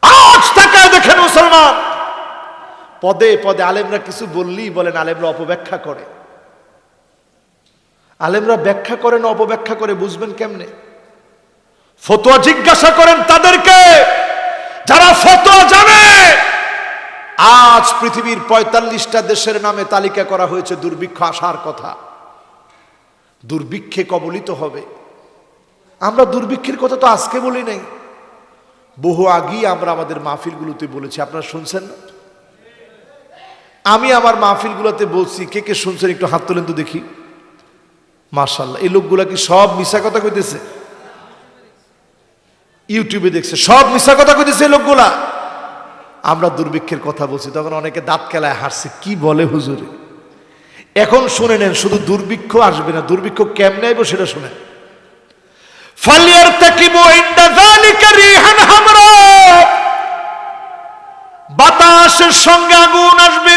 A: আজ তাকায় দেখেন মুসলমান, পদে পদে আলেমরা কিছু বললেই বলেন আলেমরা অপব্যাখ্যা করে। আলেমরা ব্যাখ্যা করে না অপব্যাখ্যা করে, বুঝবেন কেমনে? ফতোয়া জিজ্ঞাসা করেন তাদেরকে যারা ফতোয়া জানে। আজ পৃথিবীর ৪৫টা দেশের নামে তালিকা করা হয়েছে, দুর্ভিক্ষ আসার কথা, দুর্ভিক্ষে কবলিত হবে। আমরা দুর্ভিক্ষের কথা তো আজকে বলি নাই, বহু আগেই আমরা আমাদের মাহফিলগুলোতে বলেছি। আপনারা শুনছেন না? আমি আমার মাহফিলগুলোতে বলছি, কে কে শুনছেন একটু হাত তোলেন তো দেখি। মাশাআল্লাহ, এই লোকগুলা কি সব মিশা কথা কইতেছে? ইউটিউবে দেখছে, সব মিশা কথা কইতেছে এই লোকগুলা। আমরা দুর্ভিক্ষের কথা বলছি, তখন অনেকে দাঁত কেলায় হাসছে, কি বলে হুজুরে। এখন শুনে নেন, শুধু দুর্ভিক্ষ আসবে না, দুর্ভিক্ষ কেমনে আইব সেটা শুনেন। ফালিয়ারতাকিবু ইনদা যালিকা রিহান হামরা, বাতাসের সঙ্গে আগুন আসবে,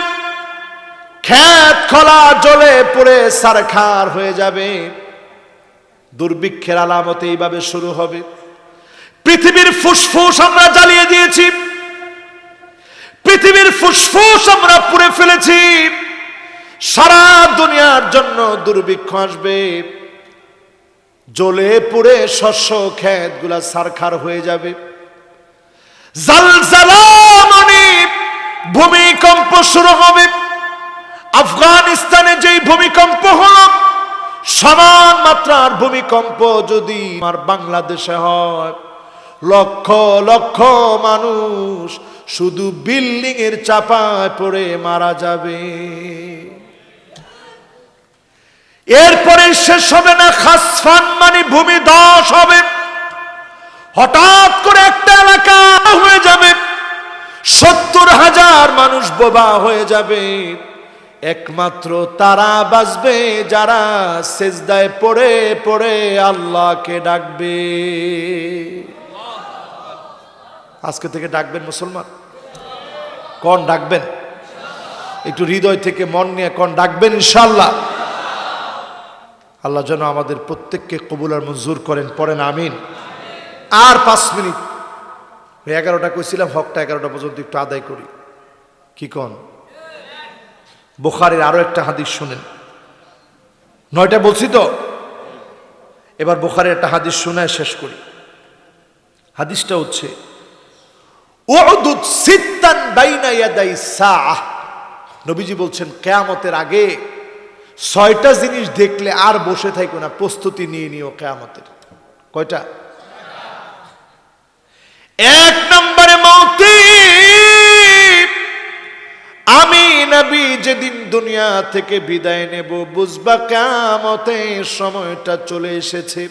A: ক্ষেত খোলা জ্বলে পড়ে সারখার হয়ে যাবে। দুর্ভিক্ষের আলামত এইভাবে শুরু হবে। পৃথিবীর ফুসফুস আমরা জ্বালিয়ে দিয়েছি, পৃথিবীর ফুসফুস আমরা পুড়ে ফেলেছি। সারা দুনিয়ার জন্য দুর্ভিক্ষ আসবে, জ্বলে পুড়ে শস্য ক্ষেতগুলা সারখার হয়ে যাবে। জালজালা মানে ভূমিকম্প শুরু হবে। আফগানিস্তানে যেই ভূমিকম্প হলো, সমান মাত্রার ভূমিকম্প যদি আমার বাংলাদেশে হয়, লক্ষ লক্ষ মানুষ শুধু বিল্ডিং এর চাপায় পড়ে মারা যাবে। এরপরে শেষ হবে না, খাসফান মানে ভূমিধস হবে। হঠাৎ করে একটা এলাকা হয়ে যাবে, ৭০,০০০ মানুষ বোবা হয়ে যাবে। একমাত্র তারা বাঁচবে যারা সেজদায় পড়ে পড়ে আল্লাহকে ডাকবে। আজকে থেকে ডাকবেন মুসলমান? কোন ডাকবেন? একটু হৃদয় থেকে মন নিয়ে কোন ডাকবেন ইনশাআল্লাহ? আল্লাহ যেন আমাদের প্রত্যেককে কবুল আর মঞ্জুর করেন, পড়েন আমিন। আর 5 মিনিট, 11টা কইছিলাম, হকটা 11টা পর্যন্ত একটু আদায় করি, কি কন? বুখারীর আরো একটা হাদিস শুনেন। 9টা বলছি তো, এবার বুখারীর একটা হাদিস শুনে শেষ করি। হাদিসটা হচ্ছে উদুদ সিত্তান বাইনা ইয়াদাই সাআহ। নবীজি বলছেন কিয়ামতের আগে 6টা জিনিস দেখলে আর বসে থাকো না, প্রস্তুতি নিয়ে নিও কিয়ামতের। কয়টা? 1 নম্বরে মৌতি। আমি নবী যেদিন দুনিয়া থেকে বিদায় নেব, বুঝবা কিয়ামতের সময়টা চলে এসেছে।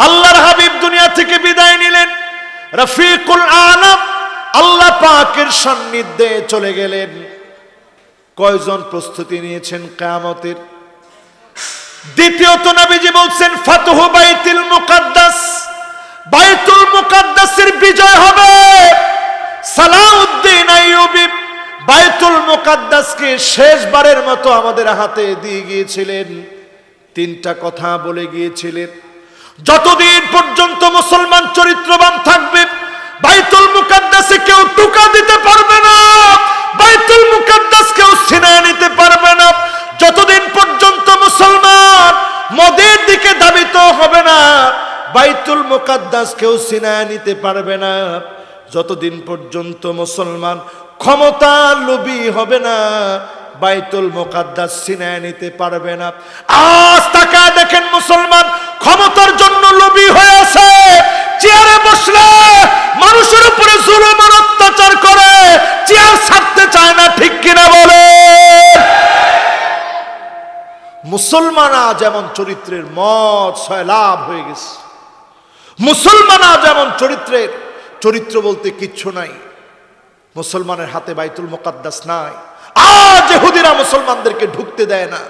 A: আল্লাহর হাবিব দুনিয়া থেকে বিদায় নিলেন, রফিকুল আলা আল্লাহ পাকের সান্নিধ্যে চলে গেলেন। কয়জন প্রস্তুতি নিয়েছেন কিয়ামতের? দ্বিতীয়ত নবীজি বলছেন ফাতহু বাইতুল মুকাদ্দাস, বাইতুল মুকাদ্দাসের বিজয় হবে। সালাউদ্দিন আইয়ুবী বাইতুল মুকাদ্দাসকে শেষবারের মতো আমাদের হাতে দিয়ে গিয়েছিলেন। 3টা কথা বলে গিয়েছিলেন, যতদিন পর্যন্ত মুসলমান চরিত্রবান থাকবে বাইতুল মুকাদ্দাসে কেউ টুকা দিতে পারবে না, বাইতুল মুকাদ্দাস কেউ ছিনিয়ে নিতে পারবে না। যতদিন পর্যন্ত মুসলমান মদের দিকে ধাবিত হবে না, বাইতুল মুকাদ্দাস কেউ ছিনিয়ে নিতে পারবে না। যতদিন পর্যন্ত মুসলমান ক্ষমতার লোভী হবে না, বাইতুল মুকাদ্দাস ছিনিয়ে নিতে পারবে না। আজ তাকায় দেখেন, মুসলমান ক্ষমতার জন্য লোভী হয়ে আছে, চেয়ারে বসলে মানুষের উপরে জুলুম আর অত্যাচার করে, চেয়ার ছাড়তে চায় না, ঠিক কিনা বলে? মুসলমানা যেমন চরিত্রের মদ সয়লাভ হয়ে গেছে, মুসলমানা যেমন চরিত্র বলতে কিচ্ছু নাই। মুসলমানের হাতে বাইতুল মুকাদ্দাস নাই। আজ ইহুদিরা মুসলমানদেরকে ঢুকতে দেয় না,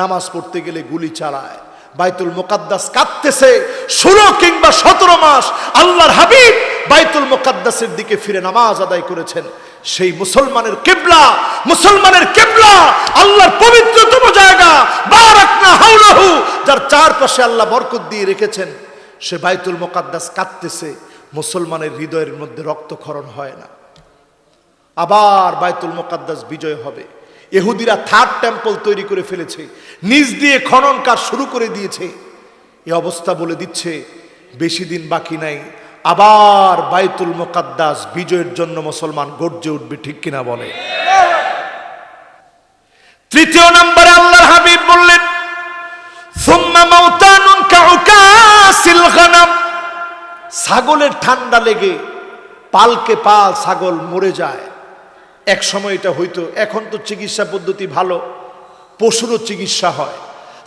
A: নামাজ পড়তে গেলে গুলি চালায়। বাইতুল মুকাদ্দাস কাঁদতেছে 16 কিংবা 17 মাস। আল্লাহর হাবিব বাইতুল মুকাদ্দাসের দিকে ফিরে নামাজ আদায় করেছেন। সেই মুসলমানের কিবলা আল্লাহর পবিত্রতম জায়গা, বারাকনা হাওলাহু, যার চারপাশে আল্লাহ বরকত দিয়ে রেখেছেন, সে বাইতুল মুকাদ্দাস কাঁদতেছে। মুসলমানের হৃদয়ের মধ্যে রক্তক্ষরণ হয় না। আবার বাইতুল মুকাদ্দাস বিজয় হবে। ইহুদিরা 3rd টেম্পল তৈরি করে ফেলেছে, নিজ দিয়ে খনন কাজ শুরু করে দিয়েছে। এই অবস্থা বলে দিচ্ছে বেশি দিন বাকি নাই, আবার বাইতুল মুকাদ্দাস বিজয়ের জন্য মুসলমান গর্জে উঠবে, ঠিক কিনা বলে? 3য় নম্বরে আল্লাহর হাবিব বললেন সুম্মা মাউতানুন কাউকাসিল গানাম। ছাগলের ঠান্ডা লেগে পালকে পাল ছাগল মরে যায়। এক সময় এটা হইতো, এখন তো চিকিৎসা পদ্ধতি ভালো, পশুরও চিকিৎসা হয়।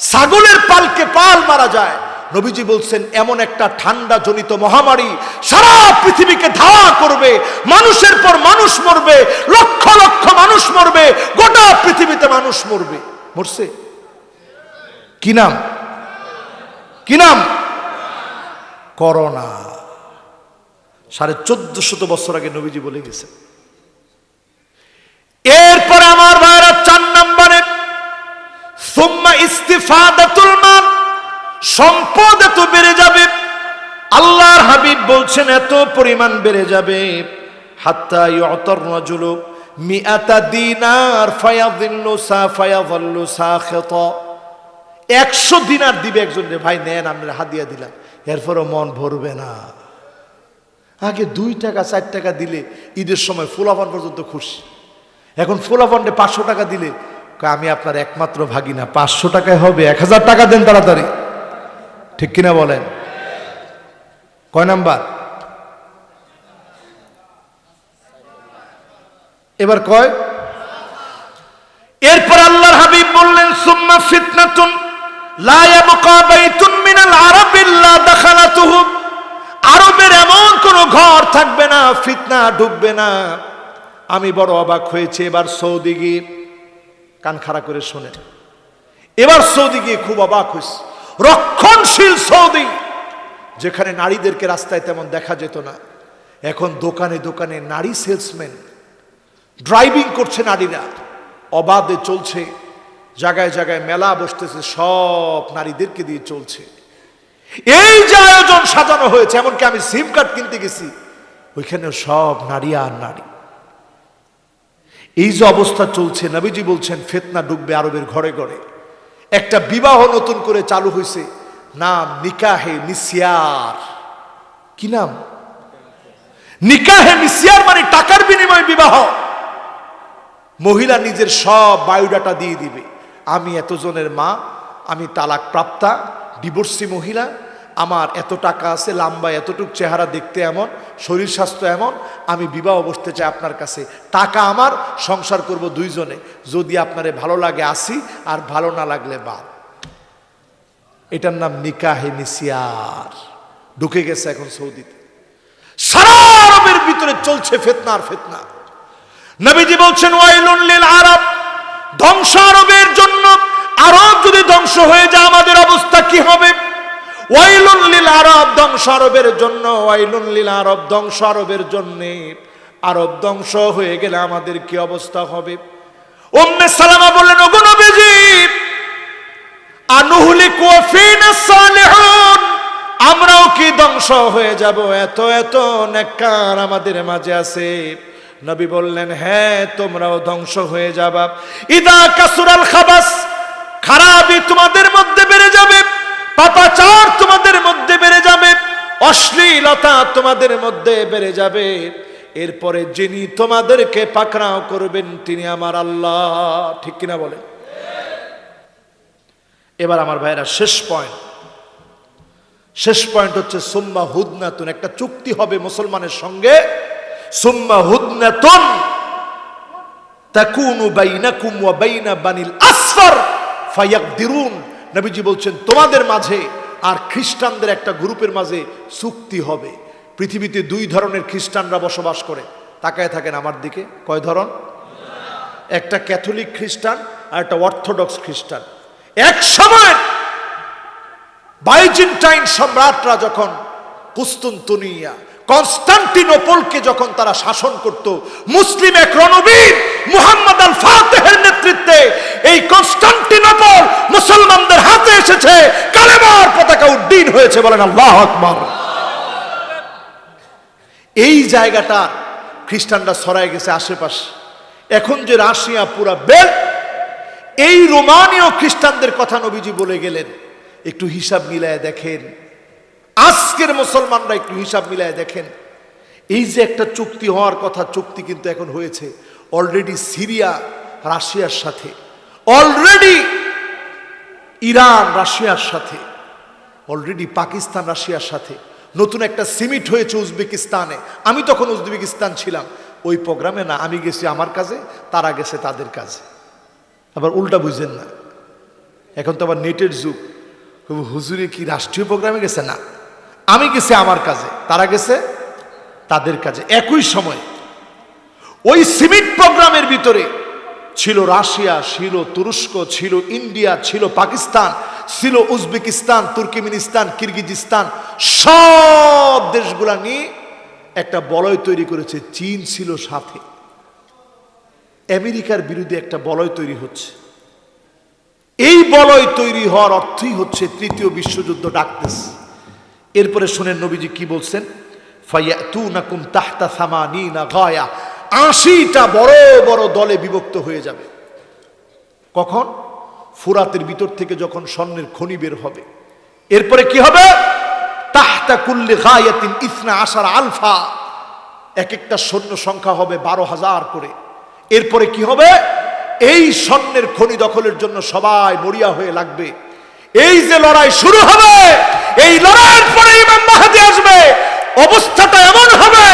A: ছাগলের পালকে পাল মারা যায়। নবীজি বলছেন এমন একটা ঠান্ডা জনিত মহামারী সারা পৃথিবীকে ধাওয়া করবে, মানুষের পর মানুষ মরবে, লক্ষ লক্ষ মানুষ মরবে, গোটা পৃথিবীতে মানুষ মরবে। মরছে? কি নাম? কি নাম? করোনা। 1450 বছর আগে নবীজি বলে গেছে। এরপর আমার ভাইরা 4 নম্বরে সুম্মা ইস্তিফাদাতুল মাল, সম্পদ এত বেড়ে যাবে, আল্লাহর হাবিব বলছেন এত পরিমাণ বেড়ে যাবে, হাত্তা ইউতার রাজুলু মিআতা দিনার ফায়াযিল্লু ফায়াযাল্লু সাখিতা। 100 দিনার দিবে একজন, রে ভাই নেন আমরা হাদিয়া দিলাম, এরপরও মন ভরবে না। আগে 2 টাকা 4 টাকা দিলে ঈদের সময় ফুলাফান পর্যন্ত খুশি। এখন ফুলাফান্ডে 500 টাকা দিলে আমি আপনার একমাত্র ভাগিনা, 500 টাকায় হবে, 1000 টাকা দেন তাড়াতাড়ি, ঠিক কিনা বলেন? কয় নাম্বার? এবার কয়? এরপর আল্লাহর হাবিব বললেন সুম্মা ফিতনাতুন লা ইয়াবকা বাইতুন মিনাল আরাব ইল্লা দাখালাতুহু। আরবের এমন কোন ঘর থাকবে না, ফিতনা ঢুকবে না। আমি বড় অবাক হয়েছে এবার সৌদি গিয়ে, কান খাড়া করে শোনেন, এবার সৌদি গিয়ে খুব অবাক হয়েছে। রক্ষণশীল সৌদি, যেখানে নারীদেরকে রাস্তায় তেমন দেখা যেত না, এখন দোকানে দোকানে নারী সেলসম্যান, ড্রাইভিং করছে নারীরা, অবাধে চলছে, জায়গায় জায়গায় মেলা বসতেছে, সব নারীদেরকে দিয়ে চলছে। এই যে আয়োজন সাজানো হয়েছে, এমনকি আমি সিম কার্ড কিনতে গেছি, ওইখানেও সব নারী আর নারী। এই যে অবস্থা চলছে, নবীজি বলছেন ফিতনা ঢুকবে আরবের ঘরে ঘরে। একটা বিবাহ নতুন করে চালু হয়েছে, নাম নিকাহে মিসিয়ার। কি নাম? নিকাহে মিসিয়ার, মানে টাকার বিনিময়ে বিবাহ। মহিলা নিজের সব বায়োডাটা দিয়ে দিবে, আমি এতজনের মা, আমি তালাক প্রাপ্তা ডিভোর্সি মহিলা, আমার এত টাকা আছে, লম্বা এতটুক, চেহারা দেখতে এমন, শরীর স্বাস্থ্য এমন, আমি বিবাহ বসতে চাই আপনার কাছে, টাকা আমার, সংসার করব দুইজনে, যদি আপনারে ভালো লাগে আসি, আর ভালো না লাগলে বাদ। এটার নাম নিকাহে মিসিয়ার। ঢুকে গেছে এখন সৌদিতে, সারা আরবের ভিতরে চলছে ফিতনা আর ফিতনা। নবীজি বলছেন ওয়াইলুন লিল আরব, ধ্বংস আরবের জন্য। আরব যদি ধ্বংস হয়ে যায় আমাদের অবস্থা কি হবে? ওয়াইলুন লিল আরব, ধ্বংস আরবের জন্য। ওয়াইলুন লিল আরব, ধ্বংস আরবের জন্য। আরব ধ্বংস হয়ে গেলে আমাদের কি অবস্থা হবে? উম্মে সালামা বললেন, ওগো নবীজি, আনুহলিকু ফিনা সালিহুন, আমরাও কি ধ্বংস হয়ে যাব? এত এত নেককার আমাদের মাঝে আছে। নবী বললেন, হ্যাঁ, তোমরাও ধ্বংস হয়ে যাবা। ইদা কাসুরাল খাবাস, খারাপই তোমাদের মধ্যে বেড়ে যাবে, পাপাচার তোমাদের মধ্যে বেড়ে যাবে, অশ্লীলতা তোমাদের মধ্যে বেড়ে যাবে। এরপরে যিনি তোমাদেরকে পাকড়াও করবেন তিনি আমার আল্লাহ। ঠিক কিনা বলেন? এবার আমার ভাইরা শেষ পয়েন্ট হচ্ছে সুম্মা হুদনাতুন, একটা চুক্তি হবে মুসলমানের সঙ্গে। সুম্মা হুদনাতুন তাকুনু বাইনাকুম ওয়া বাইনা বানিল আসফার ফায়াকদিরুন। নবীজি বলছেন তোমাদের মাঝে আর খ্রিস্টানদের একটা গ্রুপের মাঝে চুক্তি হবে। পৃথিবীতে দুই ধরনের খ্রিস্টানরা বসবাস করে, তাকায় থাকেন আমার দিকে। কয় ধরন? একটা ক্যাথলিক খ্রিস্টান আর একটা অর্থোডক্স খ্রিস্টান। এক সময় বাইজেন্টাইন সম্রাটরা যখন কুস্তুনতুনিয়া, কনস্টান্টিনোপলকে যখন তারা শাসন করত, মুসলিম এক রণবীর মুহাম্মদ আল ফাতেহের নেতৃত্বে এই কনস্টান্টিনোপল মুসলমানদের হাতে এসেছে, কালেমার পতাকা উড্ডীন হয়েছে। বলেন আল্লাহু আকবার। এই জায়গাটা খ্রিস্টানরা ছড়ায় গেছে আশেপাশে। এখন যে রাশিয়া পুরা বেল্ট, এই রোমানীয় খ্রিস্টানদের কথা নবীজি বলে গেলেন। একটু হিসাব মিলায় দেখেন, আজকের মুসলমানরা একটু হিসাব মিলায় দেখেন। এই যে একটা চুক্তি হওয়ার কথা, চুক্তি কিন্তু এখন হয়েছে অলরেডি সিরিয়া রাশিয়ার সাথে, অলরেডি ইরান রাশিয়ার সাথে, অলরেডি পাকিস্তান রাশিয়ার সাথে। নতুন একটা সিমিট হয়েছে উজবেকিস্তানে। আমি তখন উজবেকিস্তান ছিলাম, ওই প্রোগ্রামে না, আমি গেছি আমার কাজে, তারা গেছে তাদের কাজে। আবার উল্টা বুঝেন না, এখন তো আবার নেটের যুগ। হুজুরে কি রাষ্ট্রীয় প্রোগ্রামে গেছে? না, আমি গেছি আমার কাজে, তারা গেছে তাদের কাজে। একই সময় ওই সিমিট প্রোগ্রামের ভিতরে ছিল রাশিয়া, ছিল তুরস্ক, ছিল ইন্ডিয়া, ছিল পাকিস্তান, ছিল উজবেকিস্তান, তুর্কমেনিস্তান, কিরগিজস্তান, সব দেশগুলা নিয়ে একটা বলয় তৈরি করেছে। চীন ছিল সাথে। আমেরিকার বিরুদ্ধে একটা বলয় তৈরি হচ্ছে। এই বলয় তৈরি হওয়ার অর্থই হচ্ছে তৃতীয় বিশ্বযুদ্ধ ডাকতেছে। এরপরে শুনেন নবীজি কি বলছেন, ফায়াতুনাকুম তাহতা সামানিনা গায়া, 80টা বড় বড় দলে বিভক্ত হয়ে যাবে। কখন? ফুরাতের ভিতর থেকে যখন স্বর্ণের খনি বের হবে। এরপরে কি হবে? তাহতা কুল্লি গায়াতিন ইসনা আশার আলফা, এক একটা সৈন্য সংখ্যা হবে 12,000 করে। এরপরে কি হবে? এই স্বর্ণের খনি দখলের জন্য সবাই মরিয়া হয়ে লাগবে। এই যে লড়াই শুরু হবে, এই লড়াইয়ের পরে ইমাম মাহদী আসবে। অবস্থাটা এমন হবে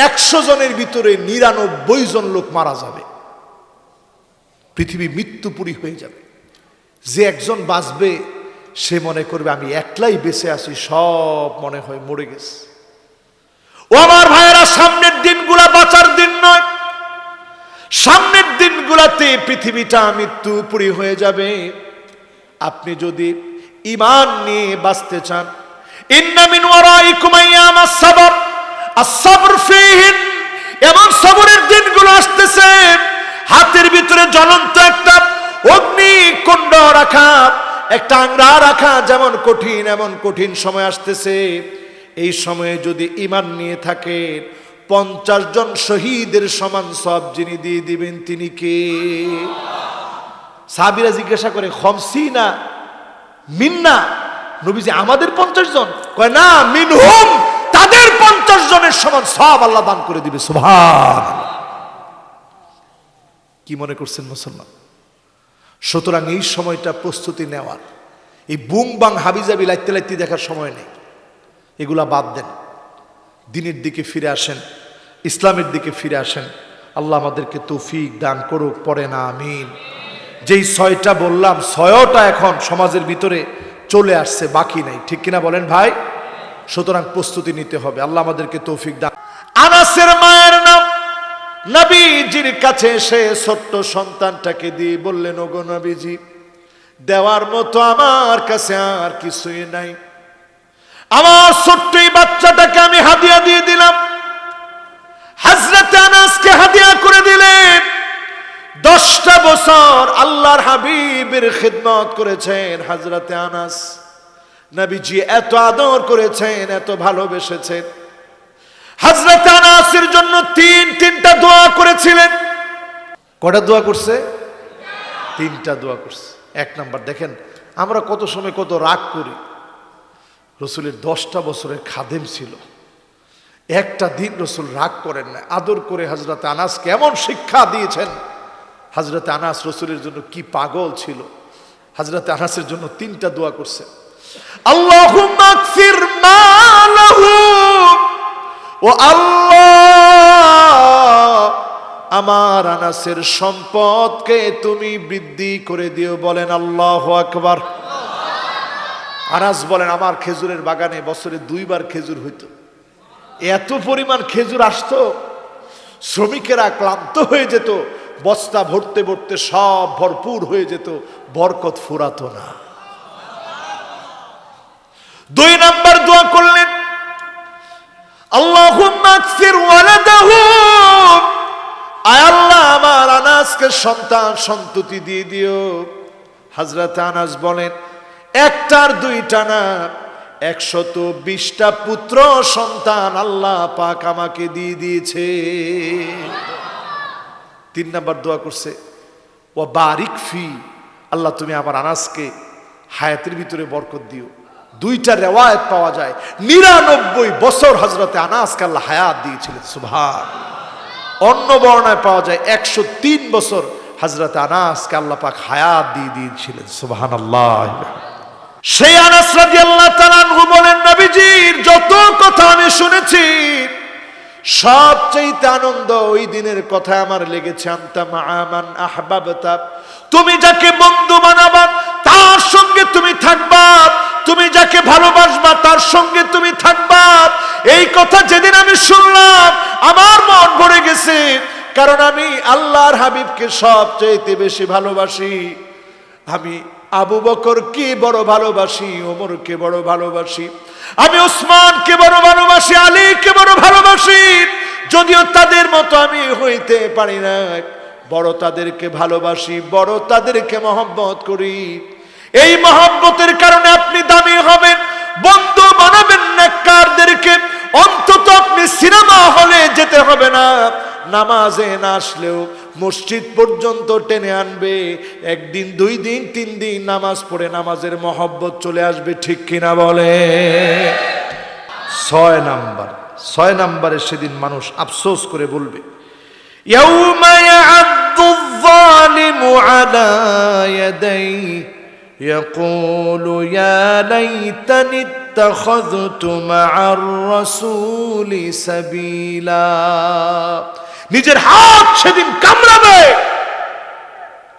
A: 100 জনের ভিতরে 99 জন লোক মারা যাবে। পৃথিবী মৃত্যুপুরী হয়ে যাবে। যে একজন বাঁচবে সে মনে করবে আমি একলাই বেঁচে আছি, সব মনে হয় মরে গেছে। ও আমার ভাইয়েরা, সামনের দিনগুলা বাঁচার দিন নয়। সামনের দিনগুলাতে পৃথিবীটা মৃত্যুপুরী হয়ে যাবে। আপনি যদি ঈমান নিয়ে বাঁচতে চান, ইন্না মিন ওয়ারাইকুম আইয়ামাস সাবর আস-সাবর ফীহিন, এমন সবরের দিনগুলো আসতেছে, হাতের ভিতরে জ্বলন্ত একটা অগ্নিকুণ্ড রাখা, একটা আংরা রাখা যেমন কঠিন, এমন কঠিন সময় আসতেছে। এই সময়ে যদি ঈমান নিয়ে থাকে 50 জন শহীদের সমান সব যিনি দিয়ে দিবেন তিনি কে? সাহাবীরা জিজ্ঞাসা করে খমসিনা মিন্না, নবীজি আমাদের 50 জন? কয় না, মিনহুম, তাদের 50 জনের সমান সব আল্লাহ দান করে দিবে। সুবহানাল্লাহ। কি মনে করছেন মুসলমান? সুতরাং এই সময়টা প্রস্তুতি নেওয়ার, এই বুং বাং হাবিজাবি লাইতে লাইতে দেখার সময় নেই। এগুলা বাদ দেন, দ্বীনের দিকে ফিরে আসেন, ইসলামের দিকে ফিরে আসেন। আল্লাহ আমাদেরকে তৌফিক দান করুক, পড়ে না আমিন। যেই 6টা বললাম 6টা এখন সমাজের ভিতরে চলে আসছে, বাকি নাই, ঠিক কিনা বলেন ভাই? সুতরাং প্রস্তুতি নিতে হবে। আল্লাহ আমাদেরকে তৌফিক দান। আনাসের মায়ের নাম নবীজির কাছে এসে ছোট্ট সন্তানটাকে দিয়ে বললেন, ওগো নবীজি, দেওয়ার মতো আমার কাছে আর কিছুই নাই, আমার ছোট্ট এই বাচ্চাটাকে আমি হাদিয়া দিয়ে দিলাম। হযরতে আনাসকে হাদিয়া করে দিলেন। 10টা বছর আল্লাহর হাবিবের খিদমত করেছেন হযরতে আনাস। নবীজি এত আদর করেছেন, এত ভালোবেসেছেন। হযরতে আনাসের জন্য তিনটা দোয়া করেছিলেন। কয়টা দোয়া করছে? 3টা দোয়া করছে। 1 নাম্বার, দেখেন আমরা কত সময় কত রাগ করি। রসুলের 10টা বছরের খাদেম ছিল, একটা দিন রসুল রাগ করেন না, আদর করে হযরতে আনাসকে এমন শিক্ষা দিয়েছেন। হযরতে আনাস রসুলের জন্য কি পাগল ছিল। হযরতে আনাসের জন্য 3টা দোয়া করছে। আল্লাহুম্মা গফির মা লাহু, ও আল্লাহ আমার আনাসের সম্পদকে তুমি বৃদ্ধি করে দিও। বলেন আল্লাহু আকবার। আনাস বলেন, আমার খেজুরের বাগানে বছরে 2 বার খেজুর হইতো, এত পরিমাণ খেজুর আসতো, শ্রমিকেরা ক্লান্ত হয়ে যেত, বস্তা ভরতে ভরতে সব ভরপুর হয়ে যেত, বরকত ফুরাতো না। 2 নাম্বার দোয়া করলেন, আল্লাহুম্মা গফির ওয়ালাদাহু, আয় আল্লাহ আমার আনাসকে সন্তান সন্ততি দিয়ে দিও। হযরত আনাস বলেন, 1টার 2টা না, 120টা পুত্র সন্তান আল্লাহ পাক আমাকে দিয়ে দিয়েছে। 3 নাম্বার দোয়া করছে, ও বারিক ফি, আল্লাহ তুমি আমার আনাসকে হায়াতের ভিতরে বরকত দিও। 2টা রিওয়ায়াত পাওয়া যায়, 99 বছর হযরতে আনাসকে আল্লাহ হায়াত দিয়েছিলেন। সুবহানাল্লাহ। অন্য বর্ণনায় পাওয়া যায় 103 বছর হযরতে আনাসকে আল্লাহ পাক হায়াত দিয়ে দিয়েছিলেন। সুবহানাল্লাহ। সেই আনাস রাদিয়াল্লাহু তাআলা আনহু বলেন, নবীজির যত কথা আমি শুনেছি সবচেয়ে আনন্দ ওই দিনের কথা আমার লেগেছে। আনতা মা'আমান আহবাবতা, তুমি যাকে বন্ধু বানাবা তার সঙ্গে তুমি থাকবা, তুমি যাকে ভালোবাসবা তার সঙ্গে তুমি থাকবা। এই কথা যেদিন আমি শুনলাম আমার মন ভরে গেছে, কারণ আমি আল্লাহর হাবিবকে সবচেয়ে বেশি ভালোবাসি। আমি আবু বকরকে বড় ভালোবাসি, ওমরকে বড় ভালোবাসি, আমি ওসমানকে বড় ভালোবাসি, আলীকে বড় ভালোবাসি। যদিও তাদের মতো আমি হইতে পারি না, বড় তাদেরকে ভালোবাসি, বড় তাদেরকে মহব্বত করি। এই মহব্বতের কারণে আপনি দামি হবেন, বন্ধু বানাবেন নেককারদেরকে। অন্তত আপনি সিনেমা হলে যেতে হবে না, নামাজে না আসলেও মসজিদ পর্যন্ত টেনে আনবে। 1 দিন 2 দিন 3 দিন নামাজ পড়ে নামাজের মহব্বত চলে আসবে, ঠিক কিনা বলে? 6 নাম্বারে সেদিন মানুষ আফসোস করে বলবে, ইয়াউমা ইয়া'আদ্দুয যালিমু আলা ইয়াদাইহি ইয়াকুলু ইয়া লাইতানি ইত্তাখাযতু মা'আর রাসূলি সাবিলা। নিজের হাত সেদিন কামড়াবে,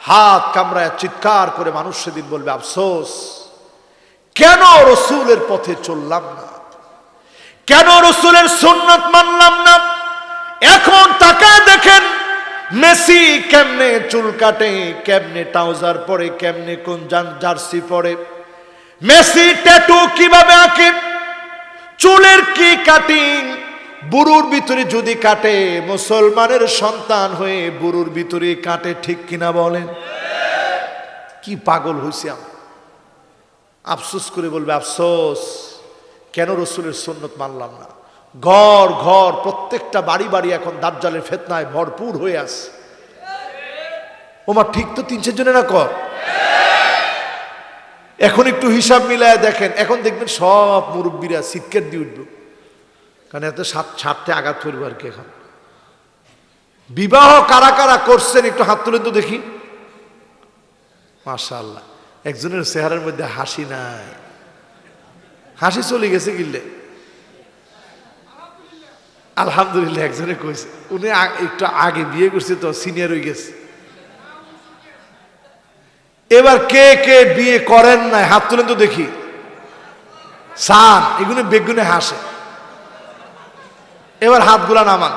A: হাত কামড়ায় চিৎকার করে মানুষ সেদিন বলবে, আফসোস, কেন রসুলের পথে চললাম না, কেন রসুলের সুন্নাত মানলাম না। এখন তাকায় দেখেন মেসি কেমনে চুল কাটে, কেমনে ট্রাউজার পরে, কেমনে কোন জার্সি পরে, মেসি ট্যাটু কিভাবে আঁকে, চুলের কি কাটিং, বুরুর ভিতরে যদি কাটে, মুসলমানের সন্তান হয়ে বুরুর ভিতরে কাটে, ঠিক কিনা বলেন? কি পাগল হইছি আমি। আফসোস করে বলবে আফসোস, কেন রসুলের সুন্নত মানলাম না। ঘর ঘর প্রত্যেকটা বাড়ি বাড়ি এখন দাজ্জালের ফিতনায় ভরপুর হয়ে আছে। ওমা ঠিক তো 3-4 জনের না কর। এখন একটু হিসাব মিলায় দেখেন, এখন দেখবেন সব মুরব্বীরা চিৎকার দিয়ে উঠবে, কারণ এত স্বার্থে আঘাত করবে আর কি। এখন বিবাহ কারা কারা করছেন একটু হাত তুলেন তো দেখি। মাশাআল্লাহ, একজনের চেহারার মধ্যে হাসি নাই, হাসি চলে গেছে গিল্লে। আলহামদুলিল্লাহ একজনে কইছে, উনি একটু আগে বিয়ে করছে তো সিনিয়র হয়ে গেছে। এবার কে কে বিয়ে করেন নাই হাত তুলেন তো দেখি। সান এগুলো বেগুনে হাসে। এবার হাতগুলা নামান।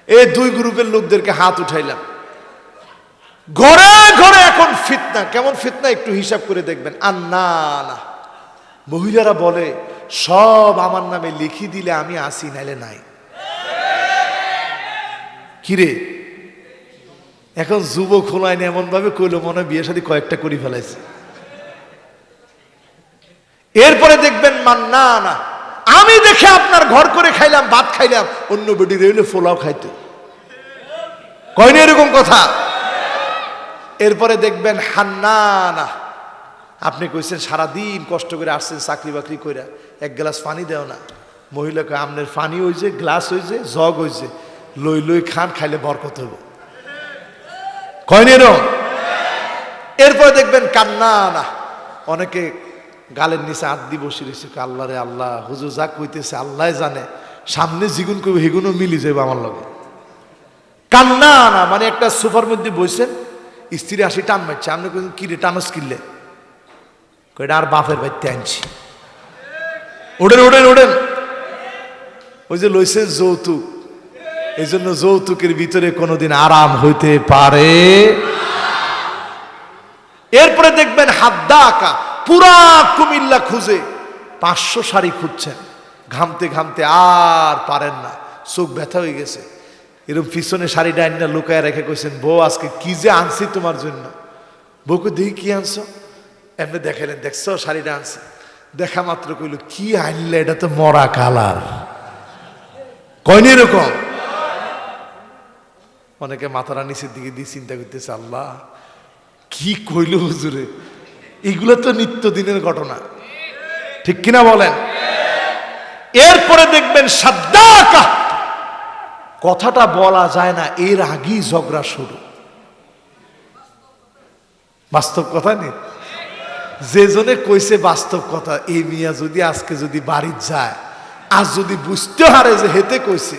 A: এই 2 গ্রুপের লোকদেরকে হাত উঠাইলাম। ঘরে ঘরে এখন ফিতনা। কেমন ফিতনা একটু হিসাব করে দেখবেন। না মহিলারা বলে সব আমার নামে লিখি দিলে আমি আসি, নাইলে নাই। কিরে এখন যুবক হলায় না, এমন ভাবে কইলো মনে হয় বিয়ে শাদী কয়েকটা করে ফেলাইছে। এরপরে দেখবেন না আমি দেখে আপনার ঘর করে খাইলাম, ভাত খাইলাম, অন্য বেডি রইলে ফোলাও খাইতে কয়নি এরকম কথা। এরপরে দেখবেন হান্নানা, আপনি কইছেন সারাদিন কষ্ট করে আসছেন চাকরি বাকরি কইরা, 1 গ্লাস পানি দেও না। মহিলাকে আমনের পানি হইছে, গ্লাস হইছে, জগ হইছে, লই লই খান, খাইলে বরকত হইব কয়নি এরকম। এরপরে দেখবেন কান্নানা, অনেকে গালের নিচে হাত দিয়ে বসে রয়েছে, আল্লাহ রে আল্লাহ, হুজুর যা কইতেছে আল্লাহ জানে, সামনে জিগুন কইবে হেগুনও মিলি যাবে আমার লগে। কান্নানা মানে একটা সোফার মধ্যে বসেন, স্ত্রী আসি টান মারছে, আপনি কইছেন কি রে টানস কিনলে, কইটা আর বাপের বাড়িতে আনছি। ওঠেন ওঠেন ওঠেন, ওই যে লইছে যৌতুক, এই জন্য যৌতুকের ভিতরে কোনোদিন আরাম হইতে পারে। এরপরে দেখবেন হাদ্দা আঁকা, পুরা কুমিল্লা খুঁজে 500 শাড়ি খুঁজছেন, ঘামতে ঘামতে আর পারেন না, চোখ ব্যথা হয়ে গেছে। এরকম পিছনে শাড়িটা আইনা লুকায় রেখে কইছেন, বউ আজকে কি যে আনছি তোমার জন্য। বউকে দেখি কি আনছো, এমনি দেখালেন, দেখছো শাড়িটা আনছি। দেখা মাত্র কইল কি আনলে, এটা তো মরা কালার কয়নি এরকম। অনেকে মাথারা নিচের দিকে দিয়ে চিন্তা করতেছে, আল্লাহ কি কইল হুজুরে, এগুলো তো নিত্যদিনের ঘটনা, ঠিক কিনা বলেন। এরপরে দেখবেন সাদ্দাকা, কথাটা বলা যায় না, এর আগেই ঝগড়া শুরু। বাস্তব কথা নেই, যে জনে কইছে বাস্তব কথা, এই মিয়া যদি আজকে যদি বাড়ি যায়, আজ যদি বুঝতে হারে যে হেতে কইছে,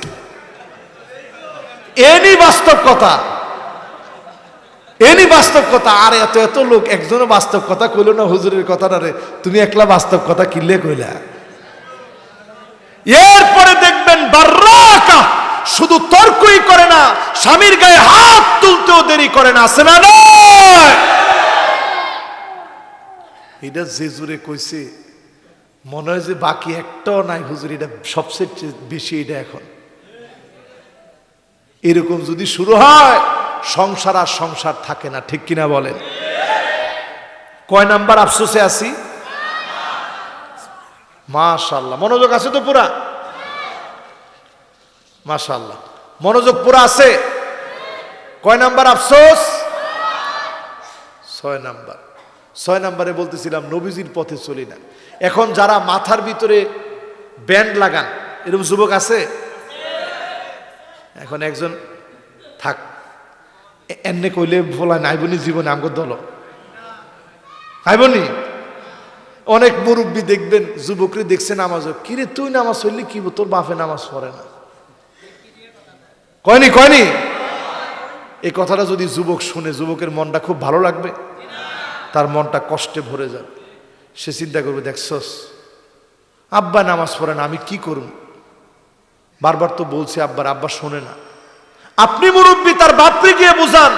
A: এনি বাস্তব কথা, এনি বাস্তব কথা। আর এত এত লোক একজনও বাস্তব কথা কইল না, হুজুরের কথাটা রে তুমি একলা বাস্তব কথা কিনলে কইলা। এরপরে দেখবেন বার্রাকা, শুধু তর্কই করে না, স্বামীর গায়ে হাত তুলতেও দেরি করে না, আছে না নয়? এটা যে জোরে কইছে মনে হয় যে বাকি একটাও নাই হুজুর, এটা সবচেয়ে বেশি এটা এখন। এরকম যদি শুরু হয় সংসার আর সংসার থাকে না, ঠিক কিনা বলেন। কয় নাম্বার আফসোসে আছি? মাশাআল্লাহ, মনোযোগ আছে তো পুরা? মাশাআল্লাহ, মনোযোগ পুরা আছে। কয় নাম্বার আফসোস? 6 নাম্বার। 6 নাম্বারে বলতেছিলাম নবীজির পথে চলি না। এখন যারা মাথার ভিতরে ব্যান্ড লাগান, এরকম যুবক আছে? এখন একজন থাক, এনে কইলে বলা নাইবনি জীবনে আমগো দল আইবনি। অনেক মুরব্বী দেখবেন যুবকরে দেখছে নামাজ, কিরে তুই নামাজ পড়লি কি, তোর বাপে নামাজ পড়ে না, কয়নি কয়নি। এই কথাটা যদি যুবক শুনে, যুবকের মনটা খুব ভালো লাগবে, তার মনটা কষ্টে ভরে যাবে। সে চিন্তা করবে, দেখছস আব্বা নামাজ পড়ে না, আমি কি করব, বারবার তো বলছে আব্বার, আব্বা শোনে না। আপনি মুরব্বী, তার বাপকে গিয়ে বুঝান,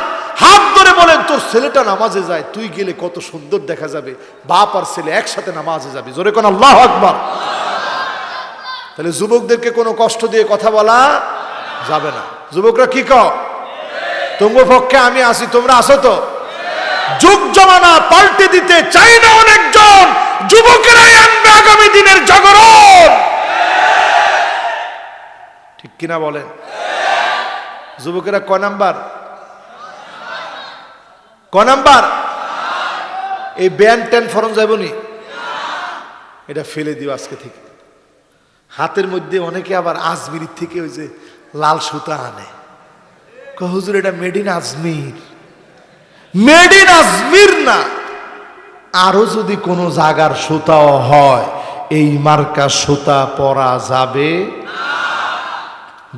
A: হাত ধরে বলেন তোর ছেলেটা নামাজে যায়, তুই গেলে কত সুন্দর দেখা যাবে, বাপ আর ছেলে একসাথে নামাজে যাবে, জোরে কোন আল্লাহু আকবার। তাহলে যুবকদেরকে কোনো কষ্ট দিয়ে কথা বলা যাবে না। যুবকরা কি কও, তোমার পক্ষে আমি আসি, তোমরা আসো তো, যুগ জমানা পাল্টে দিতে চাই না অনেকজন, যুবকেরাই আনবে আগামী দিনের জাগরণ। ঠিক কিনা বলেন? যুবকেরা কয় নাম্বার? কয় নাম্বার? এই ব্যান ট্যান ফরম যাইবনি, এটা ফেলে দিও আজকে থেকে। হাতের মধ্যে অনেকে আবার আজমির থেকে ওই যে লাল সুতা আনে, হুজুর এটা made in Ajmer. Made in Ajmer না, আরো যদি কোনো জায়গার সুতাও হয় এই মার্কা সুতা পরা যাবে,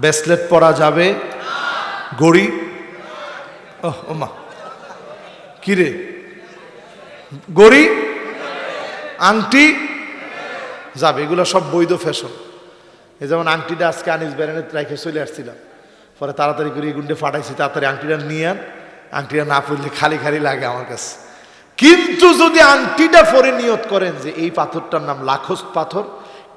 A: ব্রেসলেট পরা যাবে, ঘড়ি, ও মা কিরে, ঘড়ি আংটি যাবে, এগুলো সব বৈধ ফ্যাশন। এই যেমন আংটিটা আজকে আনিস বেরেনে রেখে চলে আসছিলাম, পরে তাড়াতাড়ি করে গুন্ডে ফাটাইছি, তাড়াতাড়ি আংটিটা নিয়ে আন, আংটিটা না পড়লে খালি খালি লাগে আমার কাছে। কিন্তু যদি আংটিটা পরে নিয়ত করেন যে এই পাথরটার নাম লাখোস পাথর,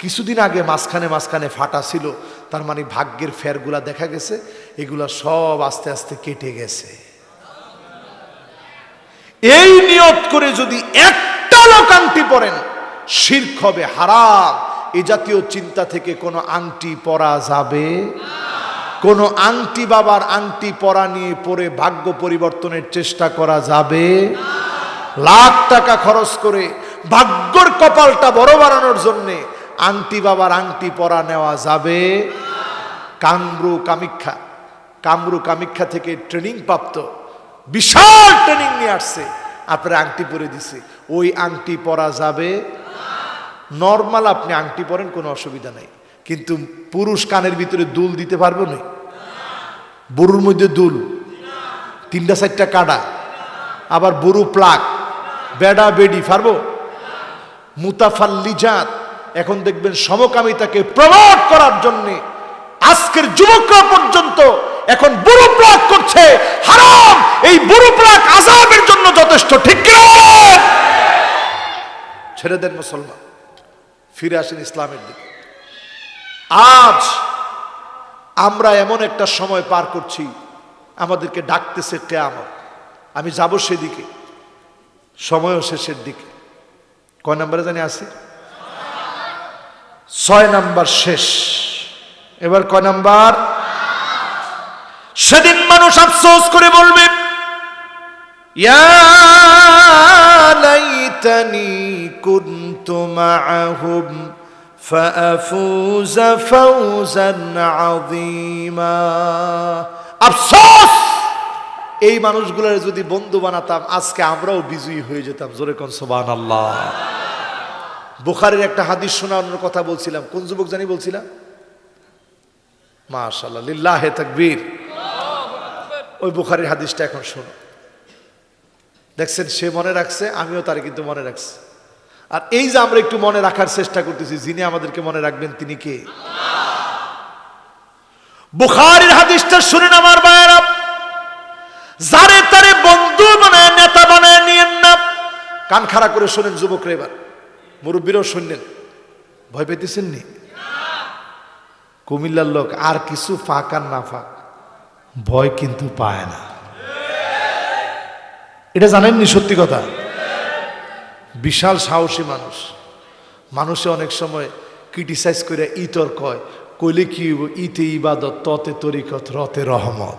A: কিছুদিন আগে মাঝখানে ফাটা ছিল, তার মানে ভাগ্যের ফেরগুলা দেখা গেছে, এগুলা সব আস্তে আস্তে কেটে গেছে। এই নিয়ত করে যদি একটা লোক আংটি পরেন, শিরক হবে, হারাম। এই জাতীয় চিন্তা থেকে কোনো আংটি পরা যাবে, কোনো আংটি বাবার আংটি পরা নিয়ে পরে ভাগ্য পরিবর্তনের চেষ্টা করা যাবে, লাখ টাকা খরচ করে ভাগ্যর কপালটা বড় বাড়ানোর জন্যে আংটি বাবার আংটি পরা নেওয়া যাবে। কামরু কামিখ্যা থেকে ট্রেনিং প্রাপ্ত, বিশাল ট্রেনিং নিয়ে আসছে, আপনার আংটি পরে দিছে, ওই আংটি পরা যাবে। নর্মাল আপনি আংটি পরেন, কোনো অসুবিধা নাই, কিন্তু পুরুষ কানের ভিতরে দুল দিতে পারবো না, বরুর মধ্যে দুল, 3-4টা কাটা, আবার বরু প্লাক, বেডা বেডি পারবো? মুতাফাল্লিজাত, এখন দেখবেন সমকামিতাকে প্রমোট করার জন্য আজকের যুবকরা পর্যন্ত এখন বুড়ো প্লাক করছে, হারাম। এই বুড়ো প্লাক আযাবের জন্য যথেষ্ট, ঠিক কি না? ছেড়ে দেন মুসলমান, ফিরে আসেন ইসলামের দিকে। আজ আমরা এমন একটা সময় পার করছি, আমাদেরকে ডাকতেছে কিয়ামত, আমি যাব সেদিকে, সময়ও শেষের দিকে। কয় নম্বরে জানি আছি? 6 নাম্বার শেষ। এবার কয় নাম্বার? সেদিন মানুষ আফসোস করে বলবে, ইয়া লাইতানি কুনতু মাআহুম ফাআফুযা ফাওজান আযীমা। আফসোস, এই মানুষগুলোর যদি বন্ধু বানাতাম আজকে আমরাও বিজয়ী হয়ে যেতাম। জোরে কোন সুবহানাল্লাহ। বুখারীর একটা হাদিস শোনানোর কথা বলছিলাম, কোন যুবক জানি বলছিলাম? মাশাআল্লাহ, লিল্লাহে তাকবীর। ওই বুখারীর হাদিসটা এখন শোনো। দেখছেন, সে মনে রাখছে, আমিও তার কিন্তু মনে রাখছি। আর এই যে আমরা একটু মনে রাখার চেষ্টা করতেছি, যিনি আমাদেরকে মনে রাখবেন তিনি কে? বুখারীর হাদিসটা শুনেন আমার ভাইরা, যারে তারে বন্ধু বানায়, নেতা বানায় নিয়েন না। কান খাড়া করে শোনেন যুবকরা, এবার মুরব্বীরাও শুনলেন, ভয় পেতেছেন নি? কুমিল্লার লোক আর কিছু ফাঁক আর না ফাঁক, ভয় কিন্তু পায় না, এটা জানেননি? সত্যি কথা, বিশাল সাহসী মানুষ। মানুষে অনেক সময় ক্রিটিসাইজ করে ইতর কয়, কইলে কি হইব, ইতে ইবাদত, ততে তরিকত, রতে রহমত।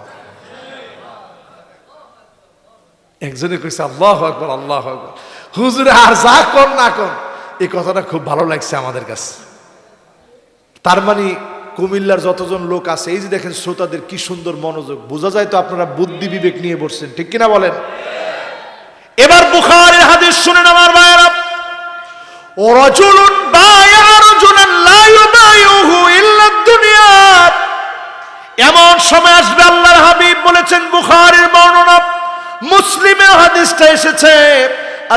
A: একজনে কইছে আল্লাহু আকবার, আল্লাহু আকবার। হুজুরে আর যা কোন না কোন, এই কথাটা খুব ভালো লাগছে আমাদের কাছে। তার মানে কুমিল্লার যতজন লোক আছে, এই যে দেখেন শ্রোতাদের কি সুন্দর মনোযোগ, বোঝা যায় তো আপনারা বুদ্ধি বিবেক নিয়ে বসছেন, ঠিক কিনা বলেন? এবার বুখারীর হাদিস শুনেন আমার ভাইরা, রাজুলুন বায়া রাজুলান লা ইউবাইউহু ইল্লা দুনিয়া। এমন সময় আসবে, আল্লাহর হাবিব বলেছেন, বুখারীর বর্ণনা, মুসলিমের হাদিসটা এসেছে,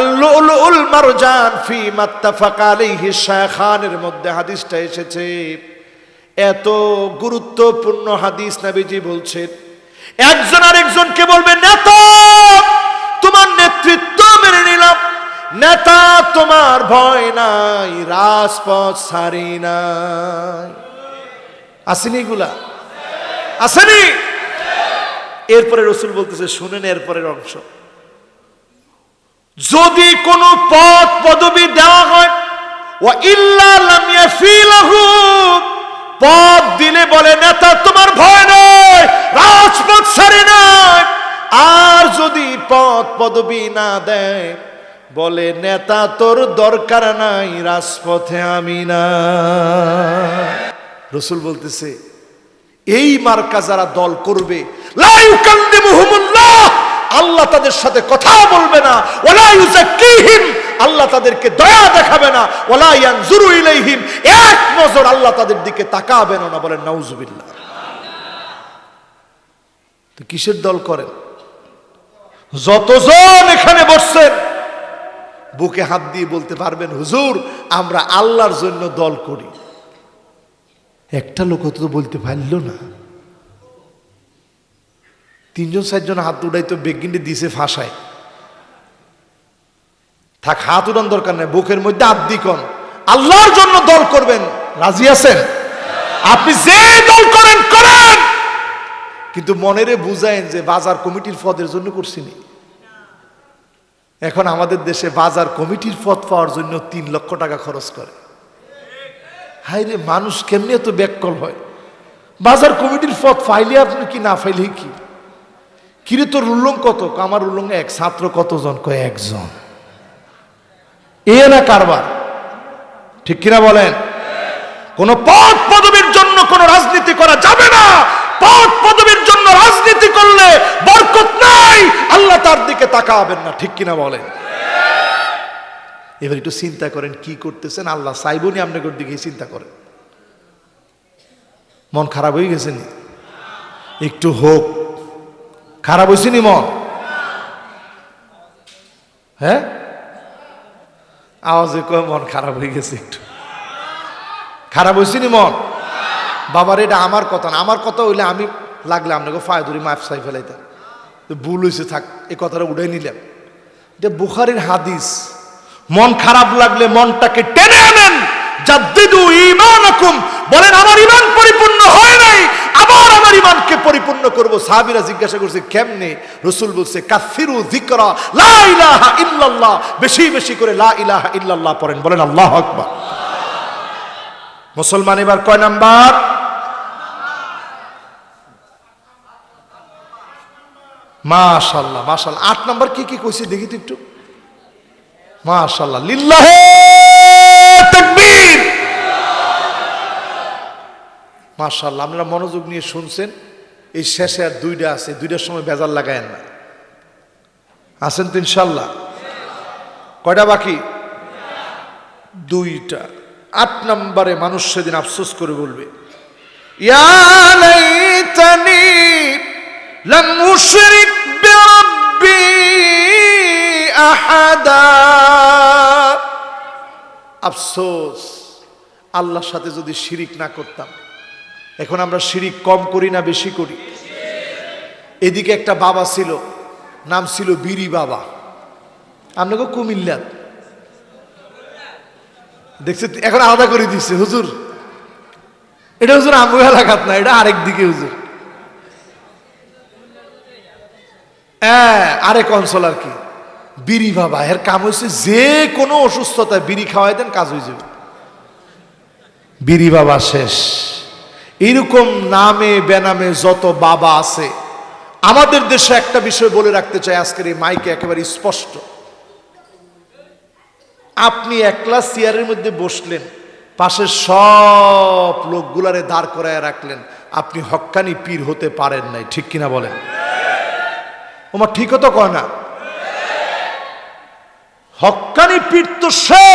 A: আল-লুলুল মারজান ফি মাত্তাফাকা আলাইহি শায়খানের মধ্যে হাদিসটা এসেছে। এত গুরুত্বপূর্ণ হাদিস, নবীজি বলছেন, একজন আরেকজনকে বলবে, নেতা তোমার নেতৃত্ব মেনে নিলাম, নেতা তোমার ভয় নাই, রাজপথ ছাড়ি নাই। আসেনি এগুলা? আসেনি? এরপরে রাসূল বলতেছে, শুনেন এরপরের অংশ, যদি কোনো পদ পদবি দেওয়া হয়, ওয়া ইল্লা লাম ইয়াফিলাহু, পদ দিলে বলে নেতা তোমার ভয় নয়, রাজপথ ছাড়ি নয়। আর যদি পদ পদবি না দেয়, বলে নেতা তোর দরকার নাই, রাজপথে আমি না। রাসূল বলতেছে এই মার্কা যারা দল করবে, লা ইউকাল্লিমুহুমুল্লাহ, আল্লাহ তাদের সাথে কথা বলবে না, ওয়ালা ইউযাক্কিহিম, আল্লাহ তাদেরকে দয়া দেখাবে না, ওয়ালা ইয়ানজুরু ইলাইহিম, এক নজর আল্লাহ তাদের দিকে তাকাবেন না। বলেন নাউজুবিল্লাহ। তো কিসের দল করেন? যতজন এখানে বসছেন বুকে হাত দিয়ে বলতে পারবেন হুজুর আমরা আল্লাহর জন্য দল করি। একটা লোক তো বলতে পারল না। 3-4জন হাত উঠাই তো বেগিনে দিছে ফাঁসায়। থাক, হাত উঠান দরকার নেই, বুকের মধ্যে হাত দিকন আল্লাহর জন্য দল করবেন। রাজি আছেন? আপনি যে দল করেন করেন, কিন্তু মনেরে বুঝায়েন যে বাজার কমিটির পদের জন্য করছি নি। এখন আমাদের দেশে বাজার কমিটির পদ পাওয়ার জন্য 3 লক্ষ টাকা খরচ করে। হায় রে, মানুষ কেমনি এত ব্যাককল হয়? বাজার কমিটির পদ ফাইলে আপনি কি, না ফাইলে কি? কিরে তোর উল্লং কত? আমার উল্লং এক। ছাত্র কতজন? কয় একজন। এ না কারবার, ঠিক কিনা বলেন? কোন পদ পদবীর জন্য কোন রাজনীতি করা যাবে না। পদ পদবীর জন্য রাজনীতি করলে বরকত নাই, আল্লাহ তার দিকে তাকাবেন না, ঠিক কিনা বলেন? এবার একটু চিন্তা করেন কি করতেছেন। আল্লাহ চাইবনি আপনাদের দিকে চিন্তা করেন। মন খারাপ হয়ে গেছে নি? একটু হোক খারাপ হয়েছে নি মন? হ্যাঁ, আওয়াজে কয় মন খারাপ হয়ে গেছে। একটু খারাপ হয়েছে নি মন? বাবার এটা আমার কথা না, আমার কথা হইলে আমি লাগলে আপনাকে ফায় ধরি মাফ চাই ফেলাইতাম। ভুল হয়েছে, থাক, এই কথাটা উঠাই নিলাম। এটা বুখারীর হাদিস। মন খারাপ লাগলে মনটাকে টেনে আনেন। জাদ্দিদু ঈমানাকুম, বলেন আমার ঈমান পরিপূর্ণ হয় নাই, আবার আমার ঈমানকে পরিপূর্ণ করব। সাহাবীরা জিজ্ঞাসা করছে কেমনে? রাসূল বলছে কাসিরু যিকরা লা ইলাহা ইল্লাল্লাহ, বেশি বেশি করে লা ইলাহা ইল্লাল্লাহ পড়েন। বলেন আল্লাহু আকবার। মুসলমান এবার কয় নাম্বার? মাশাআল্লাহ মাশাআল্লাহ। 8 নাম্বার কি কি কইছে দেখি তো একটু। মাশাআল্লাহ, লিল্লাহে তাকবীর। মাশাআল্লাহ, আপনারা মনোযোগ নিয়ে শুনছেন। এই শেষে আর 2টা আছে, 2টার সময় বেজার লাগায়েন না। আছেন তো ইনশাআল্লাহ? কয়টা বাকি? 2টা। 8 নম্বরে মানুষ সেদিন আফসোস করে বলবে ইয়া লাইতানি লাম উশরিক বিরাব্বি আহাদা। আফসোস, আল্লাহর সাথে যদি শিরিক না করতাম। এখন আমরা শিরিক কম করি না বেশি করি? এদিকে একটা বাবা ছিল, নাম ছিল বিরি বাবা। আপনাকে কুমিল্লা দেখছে, এখন আলাদা করে দিচ্ছে হুজুর। এটা হুজুর আমু এলাকাত না, এটা আরেক দিকে হুজুর। হ্যাঁ, আরেক অঞ্চল আর কি। বিড়ি বাবা, এর কাম হয়েছে যে কোনো অসুস্থতায় বিড়ি খাওয়াই দেন, কাজ হয়ে যাবে। বিড়ি বাবা শেষ। এরকম নামে বেনামে যত বাবা আছে আমাদের দেশে, একটা বিষয় বলে রাখতে চাই আজকের এই মাইকে একেবারে স্পষ্ট। আপনি একলা চেয়ারের মধ্যে বসলেন, পাশের সব লোকগুলারে দাঁড় করায় রাখলেন, আপনি হক্কানি পীর হতে পারেন নাই, ঠিক কিনা বলেন? ওমা ঠিক তো কয় না? হক্কানি পীর তো সে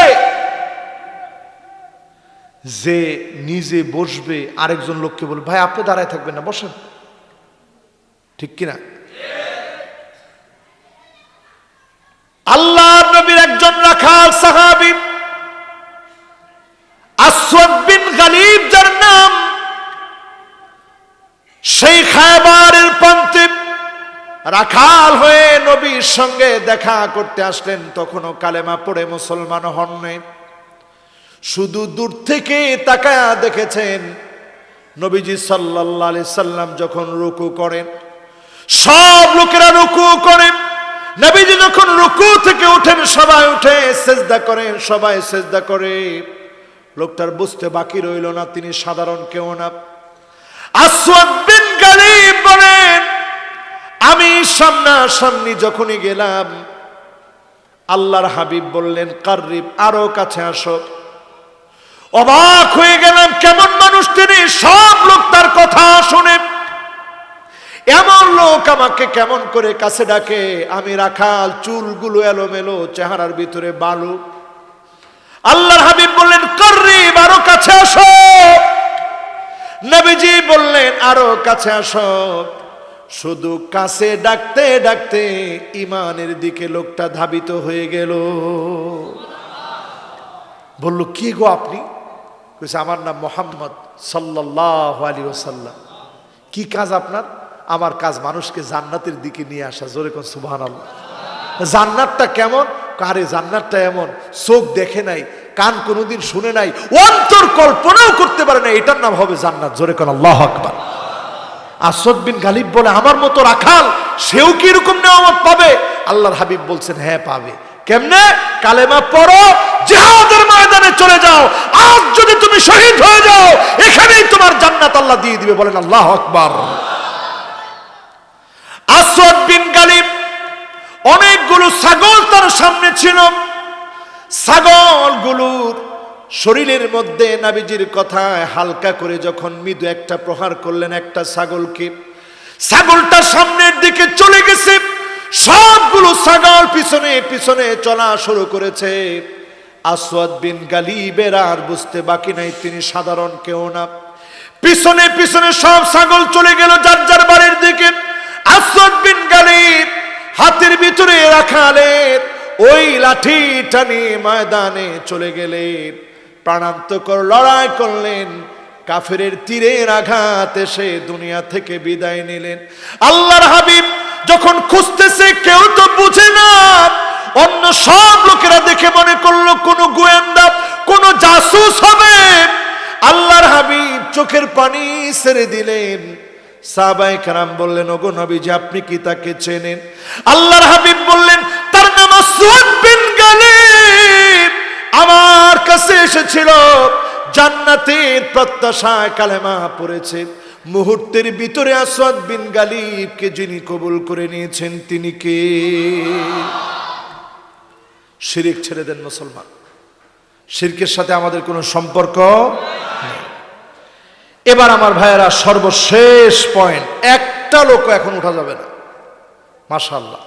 A: যে নিজে বসবে, আরেকজন লোককে বলবে ভাই আপনি দাঁড়ায় থাকবেন না, বসেন, ঠিক কিনা? আল্লাহর নবীর একজন রাখাল সাহাবী আসওয়াদ বিন গালিব যার নাম, সেই খায়বারের প্রান্তে রাখাল হয়ে নবীর সঙ্গে দেখা করতে আসলেন। তখনও কালেমা পড়ে মুসলমান হন নাই। শুধু দূর থেকে তাকায়া দেখেছেন নবীজি সাল্লাল্লাহু আলাইহি সাল্লাম যখন রুকু করেন, সব লোকেরা রুকু করে, নবীজি যখন রুকু থেকে ওঠেন সবাই উঠে সেজদা করেন, সবাই সেজদা করে। লোকটার বুঝতে বাকি রইল না তিনি সাধারণ কেউ না। আসওয়াদ বিন গালিব বলেন, আমি সামনাসামনি যখনই গেলাম আল্লাহর হাবিব বললেন কাররিব, আরো কাছে আসো। অবাক হয়ে গেলাম, কেমন মানুষ তিনি! সব লোক তার কথা শুনে, এমন লোক আমাকে কেমন করে কাছে ডাকে? আমি রাখাল, চুলগুলো এলোমেলো, চেহারার ভিতরে বালু। আল্লাহর হাবিব বললেন কাররিব, আরো কাছে আসো। নবীজি বললেন আরো কাছে আসো। শুধু কাছে ডাকতে ডাকতে ইমানের দিকে লোকটা ধাবিত হয়ে গেল। বলল কি গো আপনি? কইছে আমার নাম মুহাম্মদ সাল্লাল্লাহু আলাইহি ওয়াসাল্লাম। কি কাজ আপনার? আমার কাজ মানুষকে জান্নাতের দিকে নিয়ে আসা। জোরে কোন সুবহানাল্লাহ। জান্নাতটা কেমন? আরে জান্নাতটা এমন, চোখ দেখে নাই, কান কোনোদিন শুনে নাই, অন্তর কল্পনাও করতে পারে না, এটার নাম হবে জান্নাত। জোরে কোন আল্লাহু আকবার। আসওয়াদ বিন গালিব বলে, আমার মতো রাখাল সেও কি এরকম নেয়ামত পাবে? আল্লাহর হাবিব বলছেন হ্যাঁ পাবে। কেমনে? কালেমা পড়ো, জিহাদের ময়দানে চলে যাও, আজ যদি তুমি শহীদ হয়ে যাও এখানেই তোমার জান্নাত আল্লাহ দিয়ে দিবে। বলেন আল্লাহু আকবার। আসওয়াদ বিন গালিব, অনেকগুলো ছাগল তার সামনে ছিল। ছাগলগুলোর শরীরের মধ্যে নবীজির কথায় হালকা করে যখন মৃদু একটা প্রহার করলেন একটা ছাগলকে, ছাগলটা সামনের দিকে চলে গেছে। সবগুলো ছাগল পিছনে পিছনে চলা শুরু করেছে। আসওয়াদ বিন গালিবের আর বুঝতে বাকি নাই তিনি সাধারণ কেউ না। পিছনে পিছনে সব ছাগল চলে গেল যার যার বাড়ির দিকে। আসওয়াদ বিন গালিব হাতের ভিতরে রাখালের ওই লাঠিটা নিয়ে ময়দানে চলে গেলেন। প্রাণান্তকর লড়াই করলেন। কাফেরের তীরের আঘাত এসে দুনিয়া থেকে বিদায় নিলেন। আল্লাহর হাবিব যখন খুঁজতেছে কেউ তো বুঝে না। অন্য সব লোকেরা দেখে মনে করলো কোনো গোয়েন্দা, কোনো জাসুস হবে। আল্লাহর হাবিব চোখের পানি ছেড়ে দিলেন। সাহাবায়ে কেরাম বললেন ওগো নবীজি আপনি কি তাকে চেনেন? আল্লাহর হাবিব বললেন তার নাম আসওয়াদ বিন গালিব, আমার কাছে এসেছিল, জান্নাতের প্রত্যাশায় কালেমা পড়েছে। মুহূর্তের ভিতরে আসওয়াদ বিন গালিবকে যিনি কবুল করে নিয়েছেন তিনি কে? শিরক ছেড়ে দেন মুসলমান, শিরকের সাথে আমাদের কোনো সম্পর্ক নেই। এবার আমার ভাইয়েরা সর্বশেষ পয়েন্ট, একটা লোক এখন উঠা যাবে না। মাশাআল্লাহ,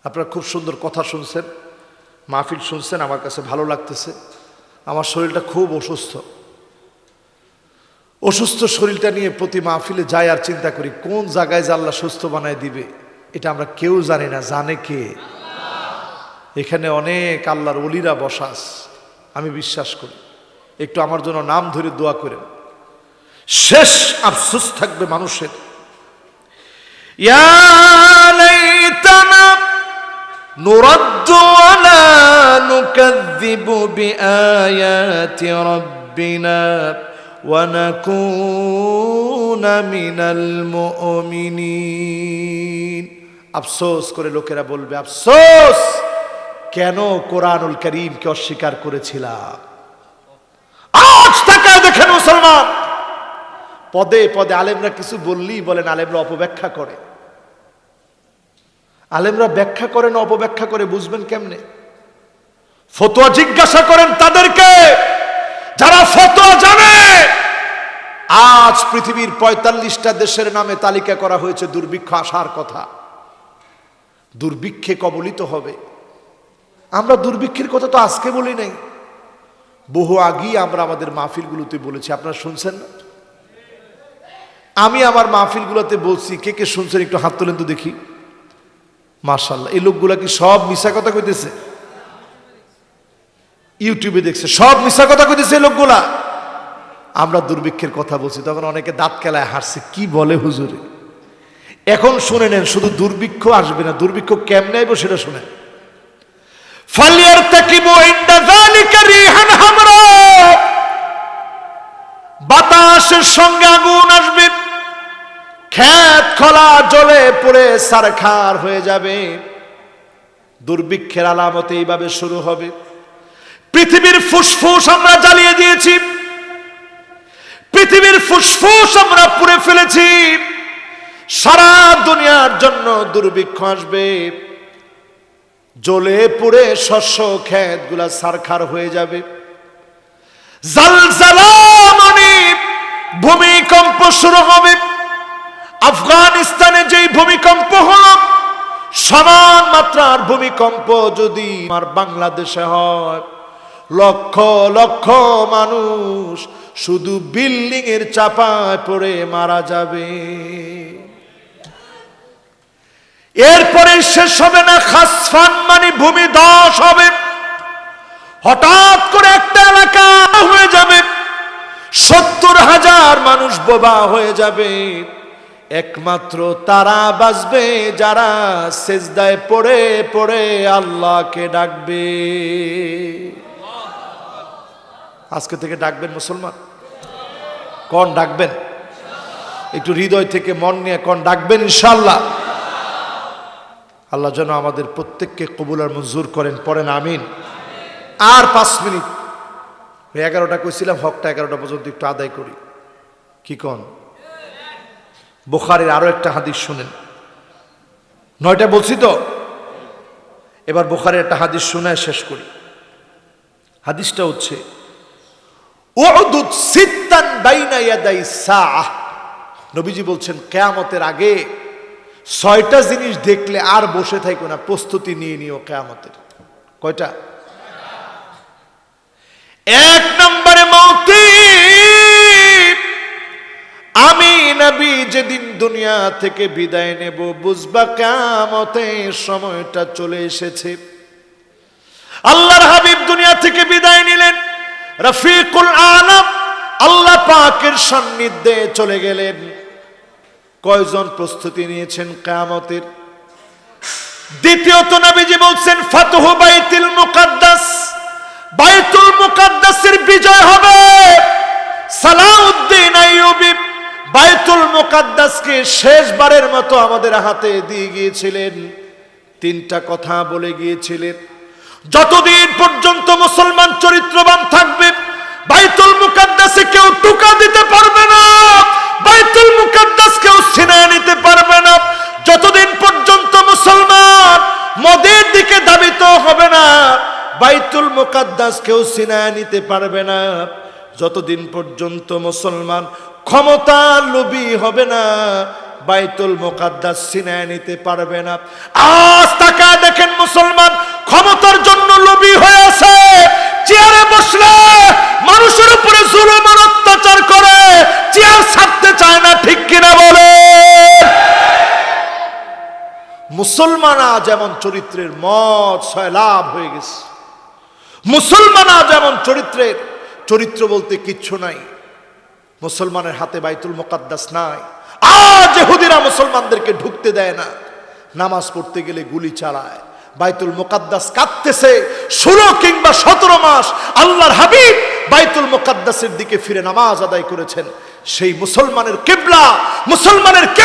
A: আপনারা খুব সুন্দর কথা শুনছেন, মাহফিল শুনছেন, আমার কাছে ভালো লাগতেছে। আমার শরীরটা খুব অসুস্থ। অসুস্থ শরীরটা নিয়ে প্রতি মাহফিলে যাই আর চিন্তা করি কোন জায়গায় যে আল্লাহ সুস্থ বানায় দিবে, এটা আমরা কেউ জানি না। জানে কে? এখানে অনেক আল্লাহর ওলিরা বসাস, আমি বিশ্বাস করি। একটু আমার জন্য নাম ধরে দোয়া করেন। শেষ আফসোস থাকবে মানুষের, ইয়া লাইতানা নুরাদ্দু ওয়ালা নুকাযযিবু বিআয়াতি রাব্বিনা ওয়া নাকুনা মিনাল মুমিনিন। আফসোস করে লোকেরা বলবে আফসোস, কেন কোরআনুল কারীমকে অস্বীকার করেছিলাম। আজ তাকায় দেখেন মুসলমান, পদে পদে আলেমরা কিছু বললেই বলেন আলেমরা অপব্যাখ্যা করে। আলেমরা ব্যাখ্যা করেন, অপব্যাখ্যা করে, বুঝবেন কেমনে? ফতোয়া জিজ্ঞাসা করেন তাদেরকে যারা ফতোয়া জানে। আজ পৃথিবীর ৪৫টা দেশের নামে তালিকা করা হয়েছে, দুর্ভিক্ষ আসার কথা, দুর্ভিক্ষে কবলিত হবে। আমরা দুর্ভিক্ষের কথা তো আজকে বলি নাই, বহু আগেই আমরা আমাদের মাহফিলগুলোতে বলেছি। আপনারা শুনছেন না? আমি আমার মাহফিলগুলোতে বলছি, কে কে শুনছেন একটু হাত তোলেন তো দেখি। মাশাআল্লাহ, এই লোকগুলা কি সব মিশা কথা কইতেছে? ইউটিউবে দেখছে, সব মিশা কথা কইতেছে এই লোকগুলা। আমরা দুর্ভিক্ষের কথা বলছি, তখন অনেকে দাঁত কেলায় হাসছে, কি বলে হুজুরে। এখন শুনে নেন, শুধু দুর্ভিক্ষ আসবে না, দুর্ভিক্ষ কেমনে আইব সেটা শুনেন। ফালিয়ারতাকিবু ইনদা যালিকা রিহান হামরা, বাতাসের সঙ্গে আগুন আসবে। ক্ষেত খোলা জ্বলে পুড়ে ছারখার হয়ে যাবে। দুর্ভিক্ষের আলামত এইভাবে শুরু হবে। পৃথিবীর ফুসফুস আমরা জ্বালিয়ে দিয়েছি, পৃথিবীর ফুসফুস আমরা পুড়ে ফেলেছি। সারা দুনিয়ার জন্য দুর্ভিক্ষ আসবে, জ্বলে পুড়ে শস্য ক্ষেত গুলা ছারখার হয়ে যাবে। জালজালা মানে ভূমিকম্প শুরু হবে। আফগানিস্তানে যেই ভূমিকম্প হলো, সমান মাত্রার ভূমিকম্প যদি আমার বাংলাদেশে হয়, লক্ষ লক্ষ মানুষ শুধু বিল্ডিং এর চাপায় পড়ে মারা যাবে। এরপরে শেষ হবে না, খাসফান মানে ভূমিধস হবে। হঠাৎ করে একটা এলাকা হয়ে যাবে, 70,000 মানুষ বোবা হয়ে যাবে। একমাত্র তারা বাঁচবে যারা সেজদায় পড়ে পড়ে আল্লাহকে ডাকবে। আজকে থেকে ডাকবেন মুসলমান? কোন ডাকবেন? একটু হৃদয় থেকে মন নিয়ে কোন ডাকবেন ইনশাআল্লাহ। আল্লাহ যেন আমাদের প্রত্যেককে কবুল আর মঞ্জুর করেন, পড়েন আমিন। আর 5 মিনিট, 11টা কইছিলাম, হকটা 11টা পর্যন্ত একটু আদায় করি। কি কোন? বুখারীর আরো একটা হাদিস শুনেন। 9টা বলছি তো, এবার বুখারীর একটা হাদিস শোনায় শেষ করি। হাদিসটা হচ্ছে, উদুদ সিত্তান বাইনা ইয়াদাই সাআহ। নবীজি বলছেন কিয়ামতের আগে 6টা জিনিস দেখলে আর বসে থাকো না, প্রস্তুতি নিয়ে নিও কিয়ামতের। কয়টা? 1 নম্বরে মৌতি। আমি নবী যেদিন দুনিয়া থেকে বিদায় নেব, বুঝবা কিয়ামতের সময়টা চলে এসেছে। আল্লাহর হাবিব দুনিয়া থেকে বিদায় নিলেন, রফিকুল আলাম আল্লাহ পাকের সান্নিধ্যে চলে গেলেন। কয়জন প্রস্তুতি নিয়েছেন কিয়ামতের? দ্বিতীয়ত নবীজি বলছেন, ফাতহু বাইতুল মুকাদ্দাস, বাইতুল মুকাদ্দাসের বিজয় হবে। সালাউদ্দিন আইয়ুবী বাইতুল মুকাদ্দাসকে শেষবারের মতো আমাদের হাতে দিয়ে গিয়েছিলেন। 3টা কথা বলে গিয়েছিলেন, যতদিন পর্যন্ত মুসলমান চরিত্রবান থাকবে বাইতুল মুকাদ্দাসে কেউ টোকা দিতে পারবে না, বাইতুল মুকাদ্দাস কেউ ছিনিয়ে নিতে পারবে না। যতদিন পর্যন্ত মুসলমান মদের দিকে ধাবিত হবে না, বাইতুল মুকাদ্দাস কেউ ছিনিয়ে নিতে পারবে না। যতদিন পর্যন্ত মুসলমান ক্ষমতা লোভী হবে না, বাইতুল মুকাদ্দাস ছিনিয়ে নিতে পারবে না। আজ তাকায় দেখেন, মুসলমান ক্ষমতার জন্য লোভী হয়ে আছে। চেয়ারে বসলে মানুষের উপরে জুলুম আর অত্যাচার করে, চেয়ার ছাড়তে চায় না, ঠিক কিনা বলে? মুসলমানা যেমন চরিত্রের মত সয়লাভ হয়ে গেছে, মুসলমানা যেমন চরিত্র বলতে কিচ্ছু নাই। মুসলমানের হাতে বাইতুল মুকাদ্দাস নাই। আজ ইহুদিরা মুসলমানদেরকে ঢুকতে দেয় না, নামাজ পড়তে গেলে গুলি চালায়। বাইতুল মুকাদ্দাস কাঁদতেছে 16 কিংবা 17 মাস। আল্লাহর হাবিব বাইতুল মুকাদ্দাসের দিকে ফিরে নামাজ আদায় করেছেন। সেই মুসলমানের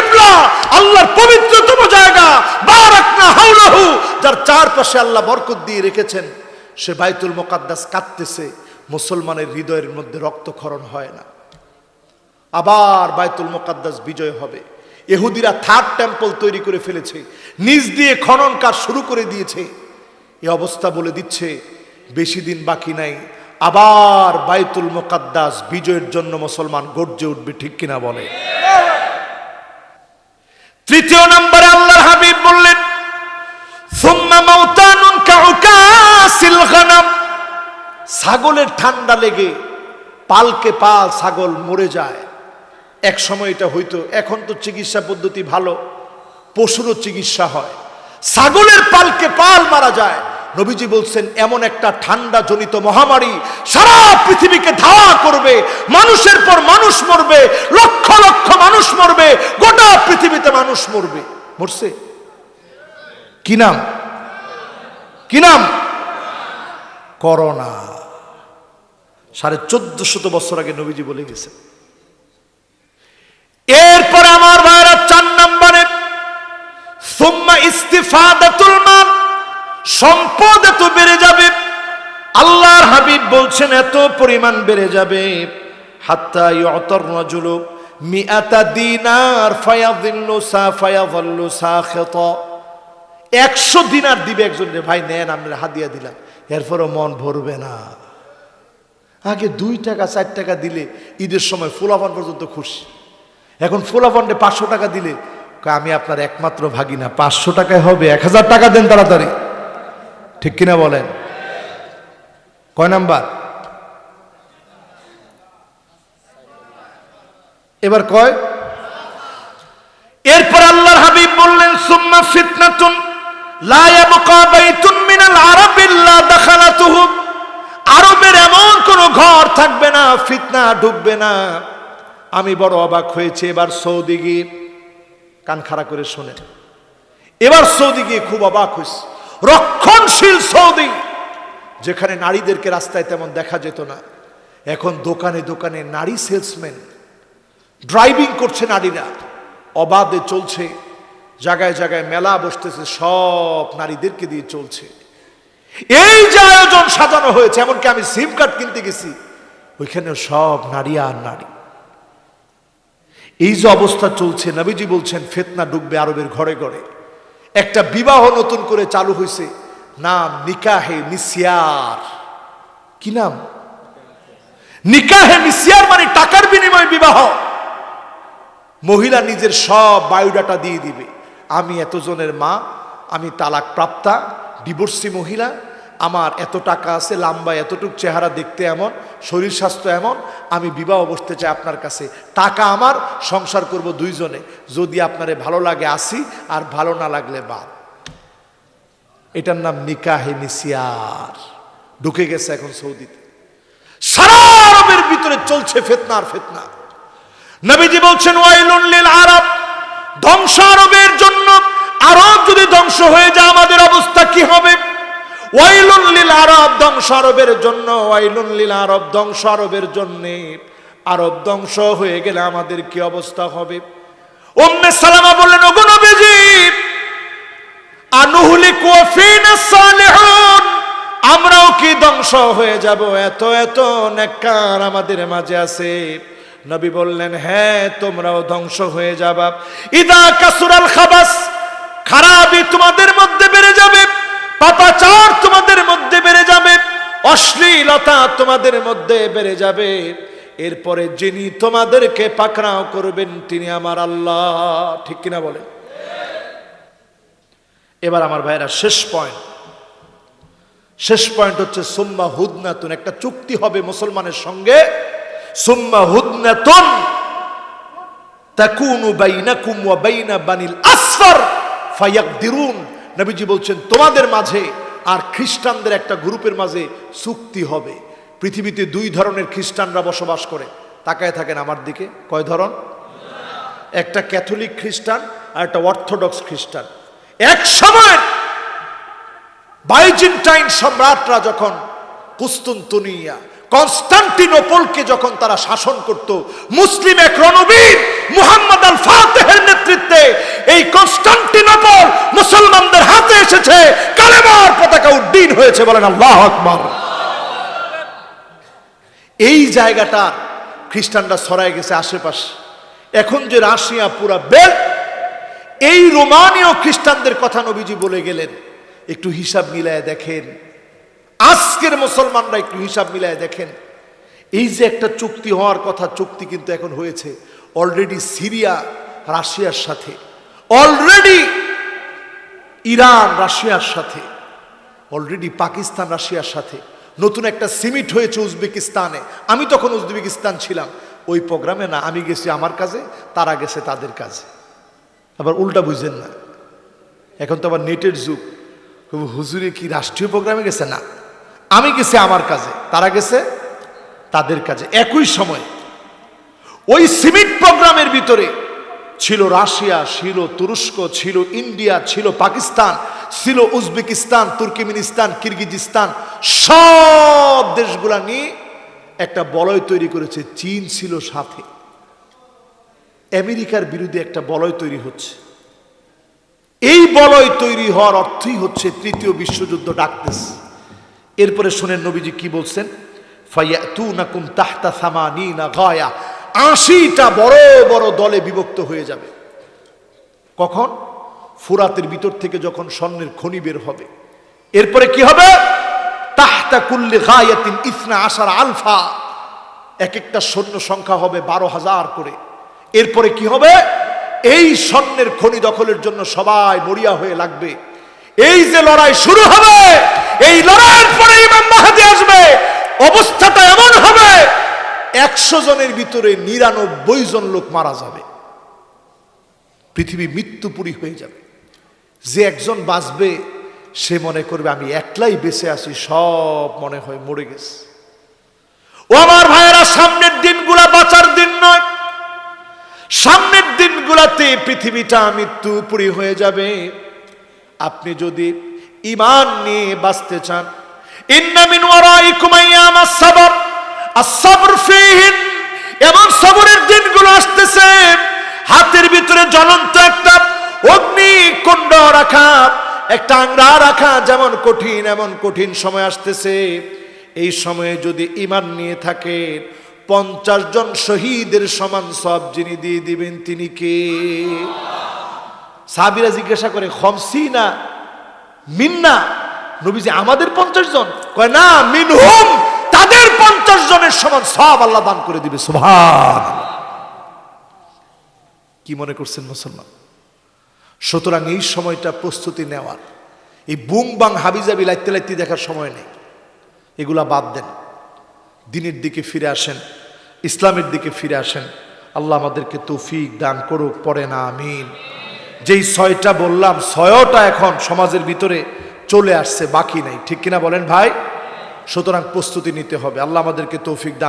A: কিবলা, আল্লাহর পবিত্রতম জায়গা, বারাকনা হাওলাহু, যার চারপাশে আল্লাহ বরকত দিয়ে রেখেছেন, সে বাইতুল মুকাদ্দাস কাঁদতেছে। মুসলমানের হৃদয়ের মধ্যে রক্তক্ষরণ হয় না। আবার বাইতুল মুকাদ্দাস বিজয় হবে। ইহুদিরা 3rd টেম্পল তৈরি করে ফেলেছে, নিজ দিয়ে খনন কাজ শুরু করে দিয়েছে। এই অবস্থা বলে দিচ্ছে বেশি দিন বাকি নাই, আবার বাইতুল মুকাদ্দাস বিজয়ের জন্য মুসলমান গর্জে উঠবে, ঠিক কিনা বলে? 3য় নম্বরে আল্লাহর হাবিব বললেন, সুম্মা মাউতানুন কাউকাসিল গানাম। ছাগলের ঠান্ডা লেগে পালকে পাল ছাগল মরে যায়। এক সময় এটা হইতো, এখন তো চিকিৎসা পদ্ধতি ভালো, পশুরও চিকিৎসা হয়। ছাগলের পালকে পাল মারা যায়। নবীজি বলছেন, এমন একটা ঠান্ডা জনিত মহামারী সারা পৃথিবীকে ধাওয়া করবে, মানুষের পর মানুষ মরবে, লক্ষ লক্ষ মানুষ মরবে, গোটা পৃথিবীতে মানুষ মরবে। মরছে? কি নাম? কি নাম? করোনা। 1450 বছর আগে নবীজি বলে গেছেন। এরপর আমার ভাইরা ইস্তিফাদাতুল মাল, সম্পদ এত বেড়ে যাবে, আল্লাহর হাবিব বলছেন এত পরিমাণ বেড়ে যাবে, হাত্তা ইউতার রাজুলু মিআতা দিনার ফায়াযিল্লু ফায়াযাল্লু সাখিতা। 100 দিনার দিবে একজন, রে ভাই নেন আমরা হাদিয়া দিলাম, এরপরও মন ভরবে না। আগে 2 টাকা 4 টাকা দিলে ঈদের সময় ফুলাফান পর্যন্ত খুশি, এখন ফুলাফান্ডে 500 টাকা দিলে আমি আপনার একমাত্র ভাগিনা, 500 টাকায় হবে, 1000 টাকা দেন তাড়াতাড়ি, ঠিক কিনা বলেন? কয় নাম্বার? এবার কয়? এরপর আল্লাহর হাবিব বললেন সুম্মা ফিতনাতুন লা ইয়াবকা বাইতুন মিনাল আরাব ইল্লা দাখালাতুহু, আরবের এমন কোন ঘর থাকবে না ফিতনা ঢুকবে না। আমি বড় অবাক হয়েছে এবার সৌদি গিয়ে, কান খাড়া করে শোনেন, এবার সৌদি গিয়ে খুব অবাক হয়েছে। রক্ষণশীল সৌদি, যেখানে নারীদেরকে রাস্তায় তেমন দেখা যেত না, এখন দোকানে দোকানে নারী সেলসম্যান, ড্রাইভিং করছে নারীরা, অবাধে চলছে, জায়গায় জায়গায় মেলা বসতেছে, সব নারীদেরকে দিয়ে চলছে। এই যে আয়োজন সাজানো হয়েছে, এমনকি আমি সিম কার্ড কিনতে গেছি, ওইখানে সব নারী আর নারী। এই যে অবস্থা চলছে, নবীজি বলছেন ফিতনা ঢুকবে আরবের ঘরে ঘরে। একটা বিবাহ নতুন করে চালু হয়েছে, নাম নিকাহে মিসিয়ার। কি নাম? নিকাহে মিসিয়ার, মানে টাকার বিনিময়ে বিবাহ। মহিলা নিজের সব বায়োডাটা দিয়ে দিবে, আমি এতজনের মা, আমি তালাক প্রাপ্তা ডিভোর্সি মহিলা, আমার এত টাকা আছে, লম্বা এতটুক, চেহারা দেখতে এমন, শরীর স্বাস্থ্য এমন, আমি বিবাহ বসতে চাই আপনার কাছে, টাকা আমার, সংসার করব 2 জনে, যদি আপনারে ভালো লাগে আসি, আর ভালো না লাগলে বাদ। এটার নাম নিকাহে মিসিয়ার। ঢুকে গেছে এখন সৌদিতে, সারা আরবের ভিতরে চলছে ফিতনা আর ফিতনা। নবীজি বলছেন ওয়াইলুন লিল আরব, ধ্বংস আরবের জন্য। আরব যদি ধ্বংস হয়ে যায় আমাদের অবস্থা কি হবে? ওয়াইলুন লিল আরব, ধ্বংস আরবের জন্য, ওয়াইলুন লিল আরব, ধ্বংস আরবের জন্য। আরব ধ্বংস হয়ে গেলে আমাদের কি অবস্থা হবে? উম্মে সালামা বললেন, ওগো নবীজি, আনুহলিকু ওয়া ফীনা সালিহুন, আমরাও কি ধ্বংস হয়ে যাব? এত এত নেককার আমাদের মাঝে আছে। নবী বললেন, হ্যাঁ তোমরাও ধ্বংস হয়ে যাবা। ইদা কাসুরাল খাবাস, খারাপি তোমাদের মধ্যে বেড়ে যাবে, পাপাচার তোমাদের মধ্যে বেড়ে যাবে, অশ্লীলতা তোমাদের মধ্যে বেড়ে যাবে। এরপরে যিনি তোমাদেরকে পাকড়াও করবেন তিনি আমার আল্লাহ। ঠিক কিনা বলেন? এবার আমার ভাইরা শেষ পয়েন্ট হচ্ছে সুম্মা হুদনাতুন, একটা চুক্তি হবে মুসলমানের সঙ্গে। সুম্মা হুদনাতুন তাকুনু বাইনাকুম ওয়া বাইনা বানিল আসফার ফায়াকদিরুন। নবীজি বলছেন তোমাদের মাঝে আর খ্রিস্টানদের একটা গ্রুপের মাঝে চুক্তি হবে। পৃথিবীতে 2 ধরনের খ্রিস্টানরা বসবাস করে, তাকায় থাকেন আমার দিকে। কয় ধরন? একটা ক্যাথলিক খ্রিস্টান আর একটা অর্থোডক্স খ্রিস্টান। এক সময় বাইজেন্টাইন সম্রাটরা যখন কুস্তুনতুনিয়া, কনস্টান্টিনোপলকে যখন তারা শাসন করত, মুসলিম এক রণবীর মুহাম্মদ আল ফাতেহের নেতৃত্বে এই কনস্টান্টিনোপল মুসলমানদের হাতে এসেছে, কালেমার পতাকা উড্ডীন হয়েছে। বলেন আল্লাহু আকবার। এই জায়গাটা খ্রিস্টানরা ছড়ায় গেছে আশেপাশে। এখন যে রাশিয়া পুরা বেল, এই রোমানীয় খ্রিস্টানদের কথা নবীজি বলে গেলেন। একটু হিসাব মিলায় দেখেন, আজকের মুসলমানরা একটু হিসাব মিলায় দেখেন, এই যে একটা চুক্তি হওয়ার কথা, চুক্তি কিন্তু এখন হয়েছে। অলরেডি সিরিয়া রাশিয়ার সাথে, অলরেডি ইরান রাশিয়ার সাথে, অলরেডি পাকিস্তান রাশিয়ার সাথে, নতুন একটা সিমিট হয়েছে উজবেকিস্তানে। আমি তখন উজবেকিস্তান ছিলাম, ওই প্রোগ্রামে না, আমি গেছি আমার কাজে, তারা গেছে তাদের কাজে। আবার উল্টা বুঝেন না, এখন তো আবার নেটের যুগ। হুজুরে কি রাষ্ট্রীয় প্রোগ্রামে গেছে? না, আমি গেছি আমার কাজে, তারা গেছে তাদের কাজে। একই সময় ওই সিমিট প্রোগ্রামের ভিতরে ছিল রাশিয়া, ছিল তুরস্ক, ছিল ইন্ডিয়া, ছিল পাকিস্তান, ছিল উজবেকিস্তান, তুর্কমেনিস্তান, কিরগিজস্তান, সব দেশগুলা নিয়ে একটা বলয় তৈরি করেছে। চীন ছিল সাথে, আমেরিকার বিরুদ্ধে একটা বলয় তৈরি হচ্ছে। এই বলয় তৈরি হওয়ার অর্থই হচ্ছে তৃতীয় বিশ্বযুদ্ধ ডাকতেছে। এরপরে শুনেন নবীজি কি বলছেন, ফায়াতুনাকুম তাহতা সামানিনা গায়া, 80টা বড় বড় দলে বিভক্ত হয়ে যাবে। কখন? ফুরাতের ভিতর থেকে যখন স্বর্ণের খনি বের হবে। এরপরে কি হবে? তাহতা কুল্লি গায়াতিন 12 আলফা, এক একটা সৈন্য সংখ্যা হবে 12,000 করে। এরপরে কি হবে? এই স্বর্ণের খনি দখলের জন্য সবাই মরিয়া হয়ে লাগবে। এই যে লড়াই শুরু হবে, এই লড়াইয়ের পরে ইমাম মাহদী আসবে, অবস্থাটা এমন হবে 100 জনের ভিতরে 99 জন লোক মারা যাবে, পৃথিবী মৃত্যুপুরী হয়ে যাবে। যে একজন বাঁচবে সে মনে করবে আমি একলাই বেঁচে আছি, সব মনে হয় মরে গেছে। ও আমার ভাইয়েরা, সামনের দিনগুলা বাঁচার দিন নয়, সামনের দিনগুলাতে পৃথিবীটা মৃত্যুপুরী হয়ে যাবে। আপনি যদি ঈমান নিয়ে বাঁচতে চান, ইন্না মিন ওয়ারাইকুম আইয়ামাস সাবর আস-সাবর ফীহিন, এমন সবরের দিনগুলো আসতেছে, হাতের ভিতরে জ্বলন্ত একটা অগ্নিকুণ্ড রাখা, একটা আংরা রাখা যেমন কঠিন, এমন কঠিন সময় আসতেছে। এই সময়ে যদি ঈমান নিয়ে থাকে, 50 জন শহীদের সমান সব যিনি দিয়ে দিবেন তিনি কে? সাহাবীরা জিজ্ঞাসা করে, খমসিনা মিন্না, নবীজি আমাদের 50 জন? কয় না, মিনহুম, তাদের 50 জনের সমান সব আল্লাহ দান করে দিবে। সুবহানাল্লাহ। কি মনে করছেন মুসলমান? সুতরাং এই সময়টা প্রস্তুতি নেওয়ার, এই বুং বাং হাবিজাবি লাইতে লাইতে দেখার সময় নেই। এগুলা বাদ দেন, দিনের দিকে ফিরে আসেন, ইসলামের দিকে ফিরে আসেন। আল্লাহ আমাদেরকে তৌফিক দান করুক, পড়ে না আমিন। যেই 6টা বললাম, 6টা এখন সমাজের ভিতরে চলে আসছে, বাকি নাই, ঠিক কিনা বলেন ভাই? সুতরাং প্রস্তুতি নিতে হবে। আল্লাহ আমাদেরকে তৌফিক দান